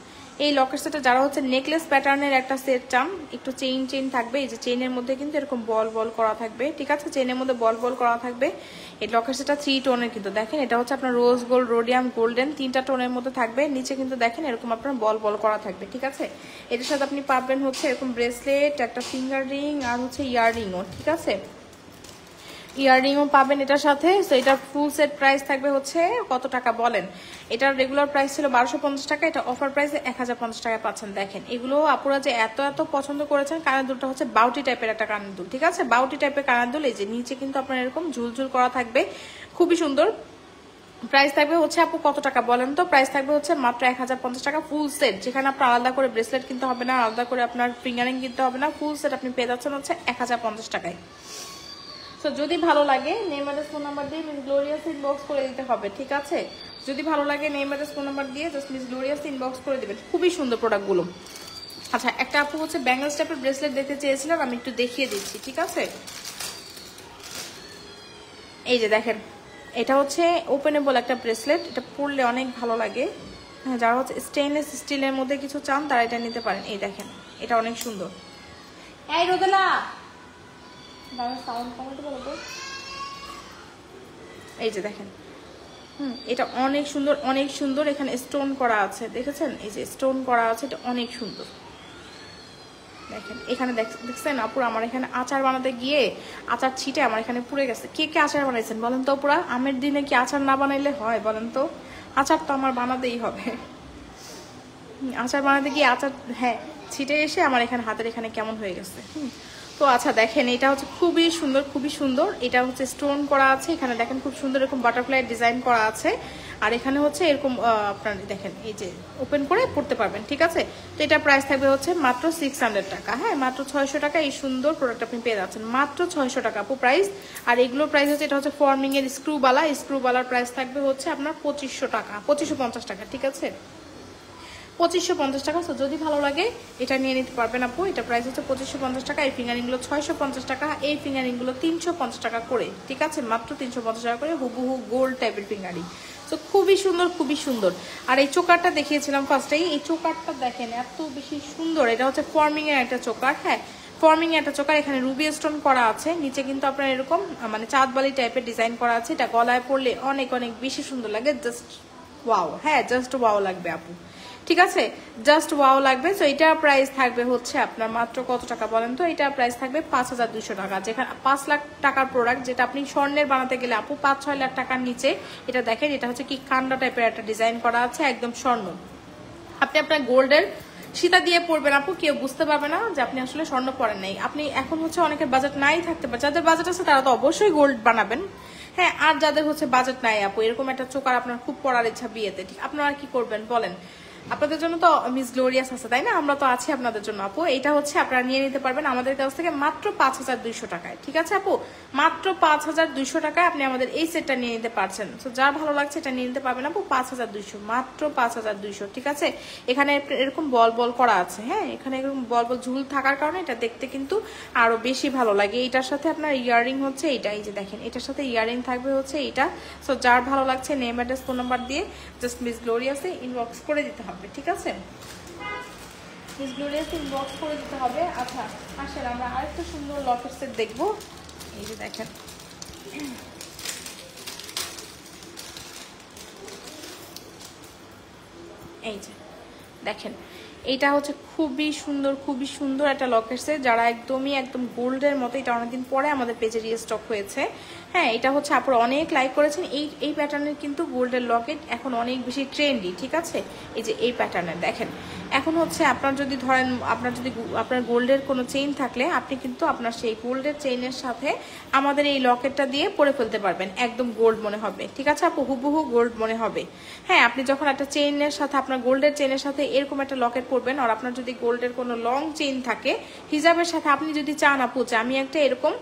এই লকেট সেটটা যারা হচ্ছে নেকলেস প্যাটার্নের একটা সেট চান, একটু চেইন থাকবে। এই যে চেইনের মধ্যে কিন্তু এরকম বল করা থাকবে, ঠিক আছে? চেইনের মধ্যে বল করা থাকবে। এই লকেট সেটটা 3 টোনের কিন্তু, দেখেন এটা হচ্ছে আপনার রোজ গোল্ড, রোডিয়াম গোল্ডেন, 3টা টোনের মধ্যে থাকবে। নিচে কিন্তু দেখেন এরকম আপনার বল করা থাকবে, ঠিক আছে? এটার সাথে আপনি পাবেন হচ্ছে এরকম ব্রেসলেট, একটা ফিঙ্গার রিং আর হচ্ছে ইয়াররিংও, ঠিক আছে? ইয়াররিংও পাবেন এটার সাথে। সো এটার ফুল সেট প্রাইস থাকবে হচ্ছে কত টাকা বলেন? এটার রেগুলার প্রাইস ছিল 1250 টাকা, এটা অফার প্রাইসে 1050 টাকায় পাচ্ছেন। দেখেন এগুলো আপুরা যে এত পছন্দ করেছেন। কানের দুলটা হচ্ছে বাউটি টাইপের একটা কানের দুল, ঠিক আছে? বাউটি টাইপের কানের দুল। এই যে নিচে কিন্তু আপনার এরকম ঝুলঝুল করা থাকবে, খুবই সুন্দর। প্রাইস থাকবে হচ্ছে আপু কত টাকা বলেন তো? প্রাইস থাকবে হচ্ছে মাত্র 1050 টাকা ফুল সেট, যেখানে আপনার আলাদা করে ব্রেসলেট কিনতে হবে না, আলাদা করে আপনার ফিঙ্গারিং কিনতে হবে না। ফুল সেট আপনি পেয়ে যাচ্ছেন হচ্ছে 1050 টাকায়। তো যদি ভালো লাগে নেম অ্যাড্রেস ফোন নাম্বার দিয়ে মিস গ্লোরিয়াস ইনবক্স করে দিতে হবে, ঠিক আছে? যদি ভালো লাগে নেম অ্যাড্রেস ফোন নাম্বার দিয়ে জাস্ট মিস গ্লোরিয়াস ইনবক্স করে দিবেন। খুবই সুন্দর প্রোডাক্টগুলো। আচ্ছা একটা আপু হচ্ছে ব্যাঙ্গলস টাইপের ব্রেসলেট দেখতে চেয়েছিলাম, আমি একটু দেখিয়ে দিচ্ছি, ঠিক আছে? এই যে দেখেন এটা হচ্ছে ওপেনেবল একটা ব্রেসলেট, এটা পরলে অনেক ভালো লাগে। হ্যাঁ, যারা হচ্ছে স্টেইনলেস স্টিলের মধ্যে কিছু চান তারা এটা নিতে পারেন। এই দেখেন এটা অনেক সুন্দর। এই রোদেলা সাউন্ড কমাতে বলো তো। এই যে দেখেন এটা অনেক সুন্দর। এখানে স্টোন করা আছে, দেখেছেন? এই যে স্টোন করা আছে, এটা অনেক সুন্দর। দেখেন এখানে দেখছেন আপুরা, আমার এখানে আচার বানাতে গিয়ে আচার ছিটে আমার এখানে পুড়ে গেছে। কে আচার বানাইছেন বলেন তো আপুরা? আমের দিনে কি আচার না বানাইলে হয় বলেন তো? আচার তো আমার বানাতেই হবে। আচার বানাতে গিয়ে আচার হ্যাঁ ছিটে এসে আমার এখানে হাতের এখানে কেমন হয়ে গেছে। তো আচ্ছা দেখেন এটা হচ্ছে খুবই সুন্দর। এটা হচ্ছে স্টোন করা আছে, এখানে দেখেন খুব সুন্দর এরকম বাটারফ্লাই ডিজাইন করা আছে। আর এখানে হচ্ছে এরকম আপনার দেখেন এই যে ওপেন করে পড়তে পারবেন, ঠিক আছে। তো এটা প্রাইস থাকবে হচ্ছে মাত্র 600 টাকা। হ্যাঁ, মাত্র 600 টাকা এই সুন্দর প্রোডাক্ট আপনি পেয়ে যাচ্ছেন, মাত্র 600 টাকা আপু প্রাইস। আর এগুলোর প্রাইস হচ্ছে, এটা হচ্ছে ফর্মিং এর স্ক্রুবালার প্রাইস থাকবে হচ্ছে আপনার 2500 টাকা, 2550 টাকা, ঠিক আছে, 2550 টাকা। তো যদি ভালো লাগে এটা নিয়ে নিতে পারবেন আপু। এটা প্রাইস হচ্ছে 2550 টাকা। এই ফিঙ্গারিংগুলো 650 টাকা, এই ফিঙ্গারিংগুলো 350 টাকা করে, ঠিক আছে, মাত্র 350 টাকা করে, হুবহু গোল্ড টাইপের ফিঙ্গারিং। তো খুবই সুন্দর, খুবই সুন্দর। আর এই চোকারটা দেখিয়েছিলাম ফার্স্টেই, এই চোকারটা দেখেন এত বেশি সুন্দর। এটা হচ্ছে ফর্মিং এর একটা চোকার। হ্যাঁ, ফর্মিং এর একটা চোকার, এখানে রুবি স্টোন করা আছে, নিচে কিন্তু আপনার এরকম মানে চাঁদবালি টাইপের ডিজাইন করা আছে। এটা গলায় পরলে অনেক অনেক বেশি সুন্দর লাগে, জাস্ট ওয়াও। হ্যাঁ, জাস্ট ওয়াও লাগবে আপু, ঠিক আছে, জাস্ট ওয়াও লাগবে। তো এটা প্রাইস থাকবে হচ্ছে আপনার মাত্র কত টাকা বলেন তো? এটা প্রাইস থাকবে 5200 টাকা। যেখানে 5 লাখ টাকার প্রোডাক্ট, যেটা আপনি স্বর্ণের বানাতে গেলে আপু 5-6 লাখ টাকার নিচে। এটা দেখেন, এটা হচ্ছে কি কান্ডা টাইপের একটা ডিজাইন করা আছে, একদম স্বর্ণ। আপনি আপনার গোল্ডের সীতা দিয়ে পড়বেন আপু, কেউ বুঝতে পারবে না যে আপনি আসলে স্বর্ণ পরেন নাই। আপনি এখন হচ্ছে অনেকের বাজেট নাই থাকতে পারে, যাদের বাজেট আছে তারা তো অবশ্যই গোল্ড বানাবেন। হ্যাঁ, আর যাদের হচ্ছে বাজেট নাই আপু, এরকম একটা চোকার আপনার খুব পরার ইচ্ছা বিয়েতে, ঠিক, আপনারা কি করবেন বলেন? আপনাদের জন্য তো মিস গ্লোরিয়াস আছে, তাই না? আমরা তো আছি আপনাদের জন্য আপু। এটা হচ্ছে আপনারা নিয়ে নিতে পারবেন আমাদের কাছ থেকে মাত্র 5200 টাকায়, ঠিক আছে আপু, মাত্র 5200 টাকায় আপনি আমাদের এই সেটটা নিয়ে নিতে পারছেন। তো যার ভালো লাগছে এটা নিয়ে নিতে পারবেন আপু, 5200, মাত্র 5200, ঠিক আছে। এখানে এরকম বল বল করা আছে। হ্যাঁ, এখানে এরকম বল বল ঝুল থাকার কারণে এটা দেখতে কিন্তু আরো বেশি ভালো লাগে। এটার সাথে আপনার ইয়ারিং হচ্ছে এইটা, এই যে দেখেন, এটার সাথে ইয়ারিং থাকবে হচ্ছে এইটা। সো যার ভালো লাগছে নেম অ্যাড্রেস ফোন নাম্বার দিয়ে জাস্ট মিস গ্লোরিয়াসে ইনবক্স করে দিতে হবে, ঠিক আছে, মিস গ্লোরিয়াসে ইনবক্স করে দিতে হবে। আচ্ছা, আসেন আমরা আরেকটা সুন্দর লকেট সেট দেখবো। এই যে দেখেন, এই যে দেখেন, এটা হচ্ছে খুবই সুন্দর, খুবই সুন্দর একটা লকেট সেট। যারা একদমই একদম গোল্ডের মতো, এটা অনেকদিন পরে আমাদের পেজে রিস্টক হয়েছে। হ্যাঁ, এটা হচ্ছে আপনারা অনেক লাইক করেছেন। এই প্যাটার্নের কিন্তু গোল্ডের লকেট এখন অনেক বেশি ট্রেন্ডি, ঠিক আছে। এই যে এই প্যাটার্নের দেখেন, এখন হচ্ছে আপনার যদি ধরেন আপনার গোল্ডের কোনো চেইন থাকলে আপনি কিন্তু আপনার সেই গোল্ডের চেইনের সাথে আমাদের এই লকেটটা দিয়ে পরে ফেলতে পারবেন, একদম গোল্ড মনে হবে, ঠিক আছে আপু, হুবহু গোল্ড মনে হবে। হ্যাঁ, আপনি যখন একটা চেইনের সাথে, আপনার গোল্ডের চেইনের সাথে এরকম একটা লকেট পরবেন, আর আপনার যদি গোল্ডের কোনো লং চেইন থাকে হিজাবের সাথে, আপনি যদি চান আপু যে আমি একটা এরকম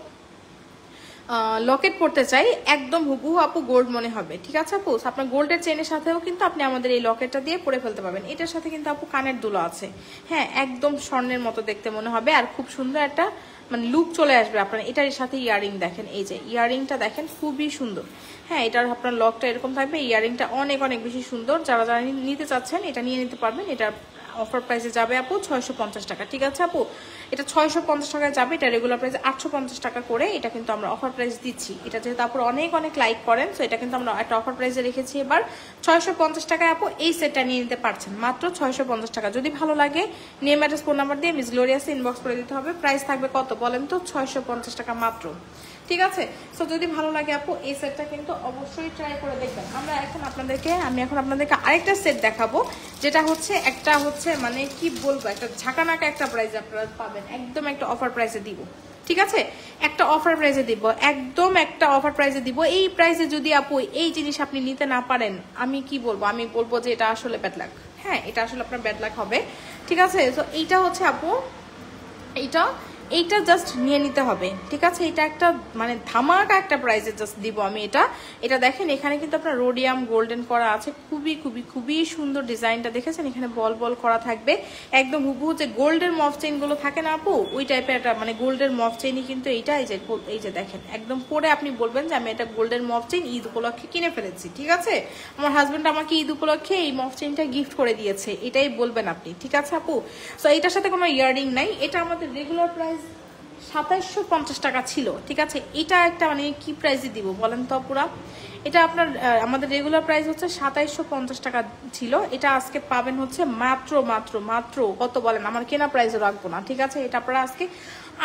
লকেট পড়তে চাই, একদম হুবহু আপু গোল্ড মনে হবে, ঠিক আছে আপু। আপনার গোল্ডের চেনের সাথেও কিন্তু আপনি আমাদের এই লকেটটা দিয়ে পরে ফেলতে পারবেন। এটার সাথে কিন্তু আপু কানের দুলো আছে। হ্যাঁ, একদম স্বর্ণের মতো দেখতে মনে হবে, আর খুব সুন্দর একটা মানে লুক চলে আসবে আপনার। এটার সাথে ইয়ারিং দেখেন, এই যে ইয়ারিংটা দেখেন, খুবই সুন্দর। হ্যাঁ, এটার আপনার লকটা এরকম থাকবে, ইয়ারিংটা অনেক অনেক বেশি সুন্দর। যারা যারা নিতে চাচ্ছেন এটা নিয়ে নিতে পারবেন। এটা অফার প্রাইসে যাবে আপু 650 টাকা, ঠিক আছে আপু, এটা 650 টাকায় যাবে। এটা রেগুলার প্রাইস 850 টাকা করে, এটা কিন্তু আমরা অফার প্রাইস দিচ্ছি। এটা যেহেতু আপু অনেক অনেক লাইক করেন, তো এটা কিন্তু আমরা একটা অফার প্রাইসে রেখেছি এবার 650 টাকায় আপু এই সেটটা নিয়ে নিতে পারছেন, মাত্র 650 টাকা। যদি ভালো লাগে নেম অ্যাড্রেস ফোন নাম্বার দিয়ে মিস গ্লোরিয়াসে ইনবক্স করে দিতে হবে। প্রাইস থাকবে কত বলেন তো? 650 টাকা মাত্র, ঠিক আছে। সো যদি ভালো লাগে আপু এই সেটটা কিন্তু অবশ্যই ট্রাই করে দেখবেন। আমি এখন আপনাদেরকে আরেকটা সেট দেখাবো, যেটা হচ্ছে একটা হচ্ছে মানে কি বলবো, একটা ঝাঁকানাকা একটা প্রাইস আপনারা পাবেন, একদম একটা অফার প্রাইসে দিব, ঠিক আছে, একটা অফার প্রাইসে দিব, একদম একটা অফার প্রাইসে দিব। এই প্রাইসে যদি আপু এই জিনিস আপনি নিতে না পারেন, আমি কি বলবো, আমি বলবো যে এটা আসলে ব্যাড লাক। হ্যাঁ, এটা আসলে আপনার ব্যাড লাক হবে, ঠিক আছে। তো এইটা হচ্ছে আপু, এইটা জাস্ট নিয়ে নিতে হবে, ঠিক আছে। এটা একটা মানে ধামাকা একটা প্রাইসে জাস্ট দিব আমি এটা দেখেন, এখানে কিন্তু আপনার রোডিয়াম গোল্ডেন করা আছে, খুবই খুবই খুবই সুন্দর ডিজাইনটা দেখেছেন। এখানে বল বল করা থাকবে, একদম হুবহু যে গোল্ডের মফ চেইন গুলো থাকে না আপু, ওই টাইপের একটা মানে গোল্ডের মফ চেইনই কিন্তু এইটা। এই যে দেখেন, একদম পরে আপনি বলবেন যে আমি এটা গোল্ডের মফ চেইন ঈদ উপলক্ষে কিনে ফেলেছি, ঠিক আছে, আমার হাজবেন্ড আমাকে ঈদ উপলক্ষে এই মফ চেইনটা গিফট করে দিয়েছে, এটাই বলবেন আপনি, ঠিক আছে আপু। তো এটার সাথে কোনো ইয়ারিং নাই। এটা আমাদের রেগুলার প্রাইস 2750 টাকা ছিল, ঠিক আছে। এটা একটা মানে কি প্রাইসে দিব বলেন তো পুরা? এটা আপনার আমাদের রেগুলার প্রাইস হচ্ছে 2750 টাকা ছিল, এটা আজকে পাবেন হচ্ছে মাত্র মাত্র মাত্র কত বলেন? আমার কেনা প্রাইসও রাখবো না, ঠিক আছে। এটা আপনারা আজকে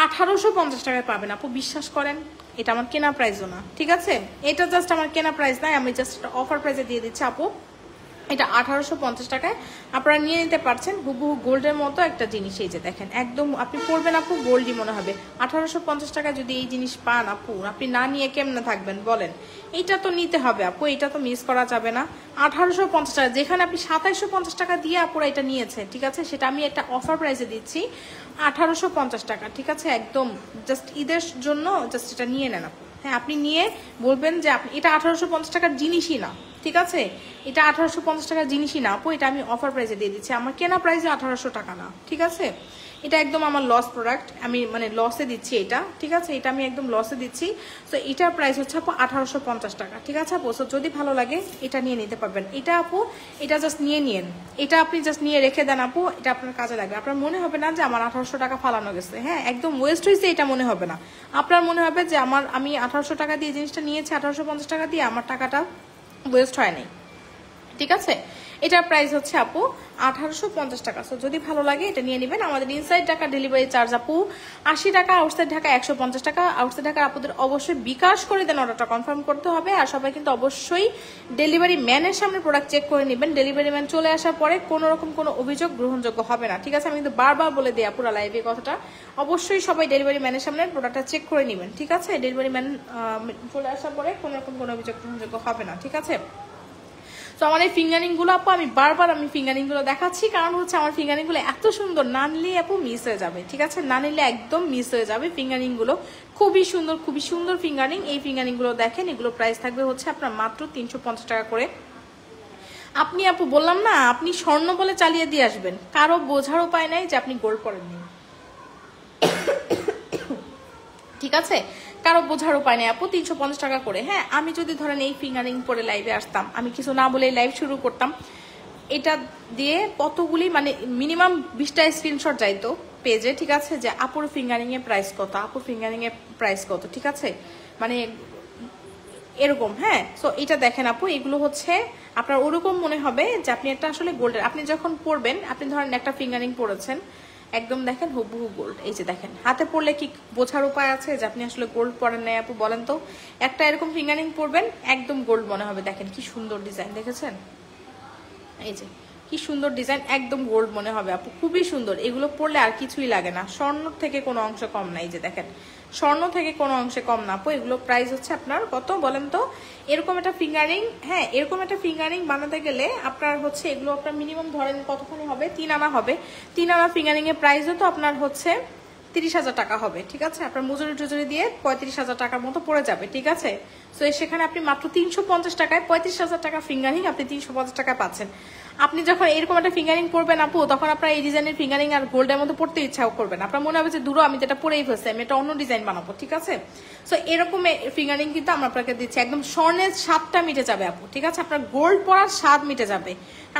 1850 টাকায় পাবেন আপু, বিশ্বাস করেন, এটা আমার কেনা প্রাইসও না, ঠিক আছে। এটা জাস্ট আমার কেনা প্রাইস নাই, আমি জাস্ট অফার প্রাইসে দিয়ে দিচ্ছি আপু। এটা 1850 টাকায় আপনারা নিয়ে নিতে পারছেন। হুবহু গোল্ডের মতো একটা জিনিস, এই যে দেখেন একদম আপনি পরবেন আপু গোল্ডই মনে হবে। 1850 টাকায় যদি এই জিনিস পান আপু, আপনি না নিয়ে কেমনে থাকবেন বলেন? এইটা তো নিতে হবে আপু, এটা তো মিস করা যাবে না। 1850 টাকা, যেখানে আপনি 2750 টাকা দিয়ে আপুরা এটা নিয়েছে, ঠিক আছে, সেটা আমি একটা অফার প্রাইসে দিচ্ছি 1850 টাকা, ঠিক আছে। একদম জাস্ট ঈদের জন্য জাস্ট এটা নিয়ে নেন আপু। হ্যাঁ, আপনি নিয়ে বলবেন যে আপনি এটা 1850 টাকার জিনিসই না, ঠিক আছে, এটা 1850 টাকার জিনিসই না আপু, এটা আমি অফার প্রাইসে দিয়ে দিচ্ছি। আমার কেনা প্রাইসে 1800 টাকা না, ঠিক আছে। এটা একদম আমার লস প্রোডাক্ট, আমি মানে লসে দিচ্ছি এটা, ঠিক আছে, এটা আমি একদম লসে দিচ্ছি। তো এটার প্রাইস হচ্ছে আপু 1850 টাকা, ঠিক আছে আপু। যদি ভালো লাগে এটা নিয়ে নিতে পারবেন। এটা আপু এটা জাস্ট নিয়ে নিন, এটা আপনি জাস্ট নিয়ে রেখে দেন আপু, এটা আপনার কাজে লাগবে। আপনার মনে হবে না যে আমার 1800 টাকা ফালানো গেছে, হ্যাঁ, একদম ওয়েস্ট হয়েছে এটা মনে হবে না। আপনার মনে হবে যে আমি 1800 টাকা দিয়ে জিনিসটা নিয়েছি, 1850 টাকা দিয়ে আমার টাকাটা ওয়েস্ট হয় নাই, ঠিক আছে। এটার প্রাইস হচ্ছে আপু 1850 টাকা। সো যদি ভালো লাগে এটা নিয়ে নেবেন। আমাদের ইনসাইড ঢাকা ডেলিভারি চার্জ আপু 80 টাকা, আউটসাইড ঢাকা 150 টাকা। আউটসাইড ঢাকা আপুদের অবশ্যই বিকাশ করে দেন, অর্ডারটা কনফার্ম করতে হবে। আর সবাই কিন্তু অবশ্যই ডেলিভারি ম্যানের সামনে প্রোডাক্ট চেক করে নেবেন। ডেলিভারি ম্যান চলে আসার পরে কোনো রকম কোনো অভিযোগ গ্রহণযোগ্য হবে না, ঠিক আছে। আমি কিন্তু বারবার বলে দিই পুরো লাইভে কথাটা, অবশ্যই সবাই ডেলিভারি ম্যানের সামনে প্রোডাক্টটা চেক করে নেবেন, ঠিক আছে। ডেলিভারি ম্যান চলে আসার পরে কোনো রকম কোনো অভিযোগ গ্রহণযোগ্য হবে না, ঠিক আছে। তো আমার এই ফিঙ্গারিং গুলো আপু আমি বারবার ফিঙ্গারিং গুলো দেখাচ্ছি, কারণ হচ্ছে আমার ফিঙ্গারিং গুলো এত সুন্দর, না নিলে আপু মিস হয়ে যাবে, ঠিক আছে, না নিলে একদম মিস হয়ে যাবে। ফিঙ্গারিং গুলো খুবই সুন্দর ফিঙ্গারিং। এই ফিঙ্গারিং গুলো দেখেন, এগুলো প্রাইস থাকবে হচ্ছে আপনার মাত্র 350 টাকা করে। আপনি আপু বললাম না, আপনি স্বর্ণ বলে চালিয়ে দিয়ে আসবেন, কারো বোঝার উপায় নাই যে আপনি গোল্ড পরেননি, ঠিক আছে, কারো বোঝার উপায় নেই আপু। 350 টাকা করে। হ্যাঁ, আমি যদি ধরেন এই ফিঙ্গারিং পরে লাইভে আসতাম, আমি কিছু না বলে লাইভ শুরু করতাম, এটা দিয়ে কতগুলি মানে মিনিমাম 20টা স্ক্রিনশট যাইতো পেজে, ঠিক আছে, যে আপুর ফিঙ্গারিং এর প্রাইস কত, আপুর ফিঙ্গারিং এর প্রাইস কত, ঠিক আছে, মানে এরকম। হ্যাঁ, সো এটা দেখেন আপু, এগুলো হচ্ছে আপনার ওরকম মনে হবে যে আপনি একটা আসলে গোল্ডের, আপনি যখন পরবেন, আপনি ধরেন একটা ফিঙ্গারিং পরেছেন, একদম দেখেন হুবহু গোল্ড। এই যে দেখেন, হাতে পড়লে কি বোঝার উপায় আছে যে আপনি আসলে গোল্ড পরেন নাই আপু, বলেন তো? একটা এরকম ফিঙ্গারিং পরবেন, একদম গোল্ড মনে হবে। দেখেন কি সুন্দর ডিজাইন, দেখেছেন? এই যে কি সুন্দর ডিজাইন, একদম গোল্ড মনে হবে আপু, খুবই সুন্দর। এগুলো পরলে আর কিছুই লাগে না, স্বর্ণ থেকে কোনো অংশ কম না। এই যে দেখেন, স্বর্ণ থেকে কোনো অংশে কম না আপু। এগুলো প্রাইস হচ্ছে আপনার কত বলেন তো? এরকম একটা ফিঙ্গারিং, হ্যাঁ, এরকম একটা ফিঙ্গারিং বানাতে গেলে আপনার হচ্ছে এগুলো আপনার মিনিমাম ধরেন কতখানি হবে, 3 আনা হবে। 3 আনা ফিঙ্গারিং এর প্রাইসও তো আপনার হচ্ছে 30,000 টাকা হবে, ঠিক আছে। আপনার মজুরি দিয়ে 35,000 টাকার মতো পড়ে যাবে, ঠিক আছে। তো সেখানে আপনি মাত্র 350 টাকায় 35,000 টাকা ফিঙ্গারিং আপনি 350 টাকায় পাচ্ছেন। আপনি যখন এরকম একটা ফিঙ্গারিং পরবেন আপু, তখন আপনার এই ডিজাইনের ফিঙ্গারিং আর গোল্ডের মধ্যে পড়তে ইচ্ছাও করবেন। আপনার মনে হবে যে দূর আমি যেটা পরেই ফেলছি, আমি এটা অন্য ডিজাইন বানাবো, ঠিক আছে। সো এরকম ফিঙ্গারিং কিন্তু আমরা আপনাকে দিচ্ছি, একদম স্বর্ণের স্বাদটা মিটে যাবে আপু, ঠিক আছে। আপনার গোল্ড পরার স্বাদ মিটে যাবে।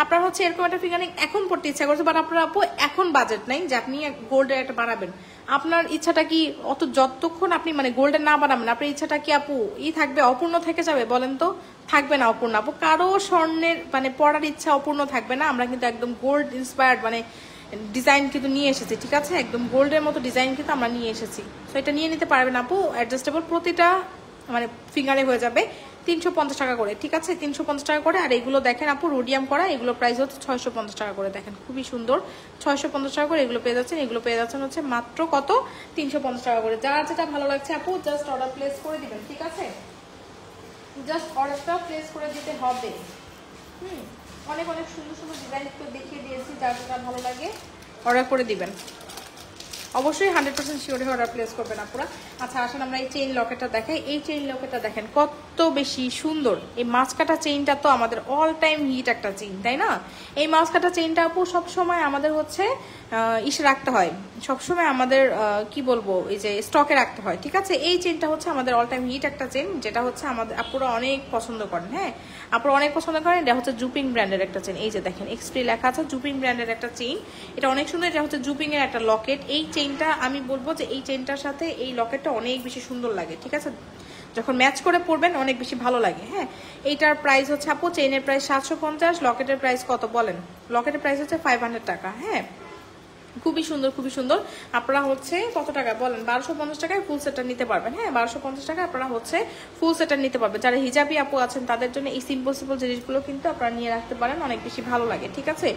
আপনার হচ্ছে এরকম একটা ফিঙ্গারিং এখন পড়তে ইচ্ছা করছে, বাট আপনার আপু এখন বাজেট নাই যে আপনি গোল্ডের একটা বানাবেন। আপনার ইচ্ছাটা কি অত যতক্ষণ আপনি মানে গোল্ডের না বানাবেন, আপনার ইচ্ছাটা কি আপু থাকবে, অপূর্ণ থেকে যাবে বলেন তো? থাকবে না অপূর্ণ আপু, কারো স্বর্ণের মানে পড়ার ইচ্ছা অপূর্ণ থাকবে না। আমরা কিন্তু একদম গোল্ড ইন্সপায়ার্ড মানে ডিজাইন কিন্তু নিয়ে এসেছি, ঠিক আছে, একদম গোল্ডের মতো ডিজাইন কিন্তু আমরা নিয়ে এসেছি। তো এটা নিয়ে নিতে পারবেন আপু, অ্যাডজাস্টেবল, প্রতিটা মানে ফিঙ্গারে হয়ে যাবে 350 টাকা করে, ঠিক আছে, 350 টাকা করে। আর এগুলো দেখেন আপু রোডিয়াম করা, এগুলো প্রাইস হচ্ছে 650 টাকা করে। দেখেন খুবই সুন্দর, 650 টাকা করে এগুলো পেয়ে যাচ্ছেন। এগুলো পেয়ে যাচ্ছেন হচ্ছে মাত্র কত, 350 টাকা করে। যার যেটা ভালো লাগছে আপু জাস্ট অর্ডার প্লেস করে দিবেন, ঠিক আছে, জাস্ট অর্ডারটা প্লেস করে দিতে হবে। অনেক সুন্দর ডিজাইন তো দেখিয়ে দিয়েছি, যার যেটা ভালো লাগে অর্ডার করে দিবেন। অবশ্যই 100% শিওরে অর্ডার প্লেস করবেন আপনারা। আচ্ছা আসুন আমরা এই চেইন লকেটটা দেখাই। এই চেইন লকেটটা দেখেন কত বেশি সুন্দর। এই মাছ কাটা চেইনটা তো আমাদের অল টাইম হিট একটা চেইন, তাই না? এই মাছ কাটা চেইনটা আপু সবসময় আমাদের হচ্ছে ইসে রাখতে হয়, সবসময় আমাদের কি বলবো এই যে স্টকে রাখতে হয়, ঠিক আছে। এই চেইনটা হচ্ছে আমাদের অল টাইম হিট একটা চেইন, যেটা হচ্ছে আমাদের আপুরা অনেক পছন্দ করেন। হ্যাঁ, আপুরা অনেক পছন্দ করেন। এটা হচ্ছে জুপিং ব্র্যান্ডের একটা চেইন। এই যে দেখেন এক্সপ্রি লেখা আছে, জুপিং ব্র্যান্ডের একটা চেইন, এটা অনেক সুন্দর। এটা হচ্ছে জুপিং এর একটা লকেট। এই চেইনটা আমি বলবো যে এই চেইনটার সাথে এই লকেটটা অনেক বেশি সুন্দর লাগে, ঠিক আছে, যখন ম্যাচ করে পরবেন অনেক বেশি ভালো লাগে। হ্যাঁ, এইটার প্রাইস হচ্ছে আপু, চেইনের প্রাইস 750, লকেটের প্রাইস কত বলেন? লকেটের প্রাইস হচ্ছে 500 টাকা। হ্যাঁ, খুবই সুন্দর, খুবই সুন্দর। আপনারা হচ্ছে কত টাকা বলেন? 1250 টাকায় ফুল সেটটা নিতে পারবেন। হ্যাঁ, 1250 টাকায় আপনারা হচ্ছে ফুল সেটটা নিতে পারবেন। যারা হিজাবি আপু আছেন তাদের জন্য এই সিম্পল সিম্পল জিনিসগুলো কিন্তু আপনারা নিয়ে রাখতে পারেন, অনেক বেশি ভালো লাগে। ঠিক আছে,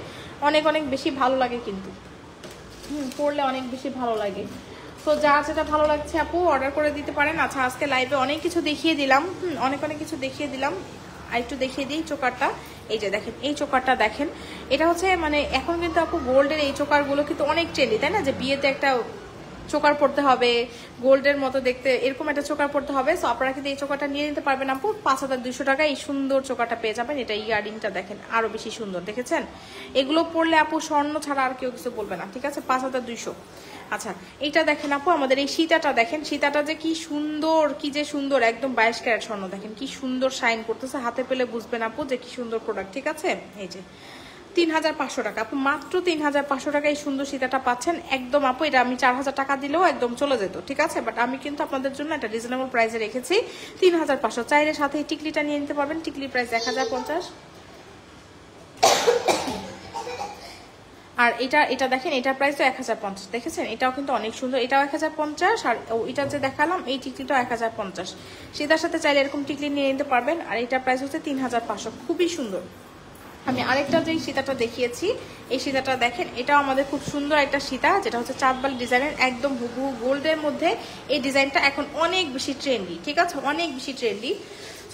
অনেক অনেক বেশি ভালো লাগে কিন্তু, পরলে অনেক বেশি ভালো লাগে। তো যা যেটা ভালো লাগছে আপু অর্ডার করে দিতে পারেন। আচ্ছা, আজকে লাইভে অনেক কিছু দেখিয়ে দিলাম, অনেক কিছু দেখিয়ে দিলাম। আর একটু দেখিয়ে দিই চোকারটা। এই যে দেখেন, এই চোকারটা দেখেন, এটা হচ্ছে মানে এখন কিন্তু আপু গোল্ডের এই চোকারগুলো কিন্তু অনেক ট্রেন্ডি, তাই না? যে বিয়েতে একটা চোকার পড়তে হবে, গোল্ডের মতো দেখতে এরকম একটা চোকার পড়তে হবে। সো আপনারা কিন্তু এই চোকারটা নিয়ে নিতে পারবেন আপু 5200 টাকা। এই সুন্দর চোকারটা পেয়ে যাবেন। এটা ইয়ারিংটা দেখেন আরো বেশি সুন্দর, দেখেছেন? এগুলো পরলে আপু স্বর্ণ ছাড়া আর কেউ কিছু বলবে না। ঠিক আছে, 5200। আচ্ছা, এইটা দেখেন আপু, আমাদের এই সীতাটা দেখেন, সীতাটা যে কি সুন্দর, কি যে সুন্দর, একদম 22 ক্যারেট স্বর্ণ। দেখেন কি সুন্দর শাইন করতেছে, হাতে পেলে বুঝবেন আপু যে কি সুন্দর প্রোডাক্ট। ঠিক আছে, এই যে 3500 টাকা আপু, মাত্র 3500 টাকা এই সুন্দর সীতাটা পাচ্ছেন একদম আপু। এটা আমি 4000 টাকা দিলেও একদম চলে যেত। ঠিক আছে, বাট আমি কিন্তু আপনাদের জন্য একটা রিজনেবল প্রাইসে রেখেছি 3500। চাইলে সাথে এই টিকলিটা নিয়ে নিতে পারবেন। টিকলি প্রাইস 1050। আর এটা দেখেন, এটার প্রাইস তো 1050। দেখেছেন, এটাও কিন্তু অনেক সুন্দর, এটাও 1050। আর এটা যে দেখালাম এই টিকলিটাও 1050। সীতার সাথে চাইলে এরকম টিকলি নিয়ে নিতে পারবেন। আর এটার প্রাইস হচ্ছে 3500, খুবই সুন্দর। আমি আরেকটা যে সীতাটা দেখিয়েছি, এই সীতাটা দেখেন, এটাও আমাদের খুব সুন্দর একটা সীতা, যেটা হচ্ছে চাঁদবালি ডিজাইনের, একদম হুবহু গোল্ডের মধ্যে। এই ডিজাইনটা এখন অনেক বেশি ট্রেন্ডি। ঠিক আছে, অনেক বেশি ট্রেন্ডি।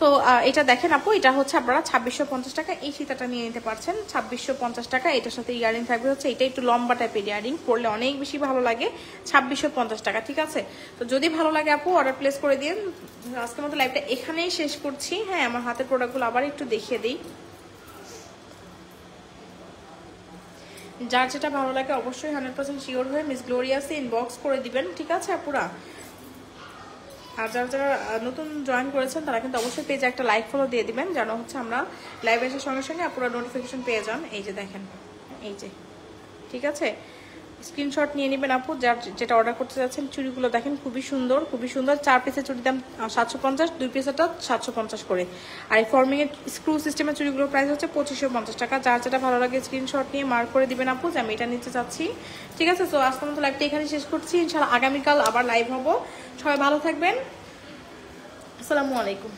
তো এটা দেখেন আপু, এটা হচ্ছে আপনারা 2650 টাকা এই সীতাটা নিয়ে নিতে পারছেন। 2650 টাকা। এটার সাথে ইয়ারিং থাকবে হচ্ছে, এটা একটু লম্বা টাইপের ইয়ারিং, পরলে অনেক বেশি ভালো লাগে। 2650 টাকা। ঠিক আছে, তো যদি ভালো লাগে আপু অর্ডার প্লেস করে দিন। আজকের মতো লাইভটা এখানেই শেষ করছি। হ্যাঁ, আমার হাতের প্রোডাক্টগুলো আবার একটু দেখিয়ে দিই। যার যেটা ভালো লাগে অবশ্যই 100% শিওর হয়ে মিস গ্লোরিয়াসে ইনবক্স করে দিবেন। ঠিক আছে আপুরা? আর যারা নতুন জয়েন করেছেন তারা কিন্তু অবশ্যই পেজে একটা লাইক ফলো দিয়ে দিবেন, যেন হচ্ছে আমরা লাইভ আসার সঙ্গে সঙ্গে আপুরা নোটিফিকেশন পেয়ে যান। এই যে দেখেন, এই যে, ঠিক আছে, স্ক্রিনশট নিয়ে নেবেন আপু যার যেটা অর্ডার করতে যাচ্ছেন। চুড়িগুলো দেখেন খুবই সুন্দর, খুবই সুন্দর। 4 পিসের চুড়ির দাম 750, 2 পিসেরটা 750 করে। আর এই ফর্মিং এর স্ক্রু সিস্টেমের চুড়িগুলোর প্রাইস হচ্ছে 2550 টাকা। যার যেটা ভালো লাগে স্ক্রিনশট নিয়ে মার্ক করে দিবেন আপু যে আমি এটা নিতে চাচ্ছি। ঠিক আছে, তো আজকের মতো লাইভটা এখানে শেষ করছি। ইনশাআল্লাহ আগামীকাল আবার লাইভ হবো। সবাই ভালো থাকবেন। আসসালামু আলাইকুম।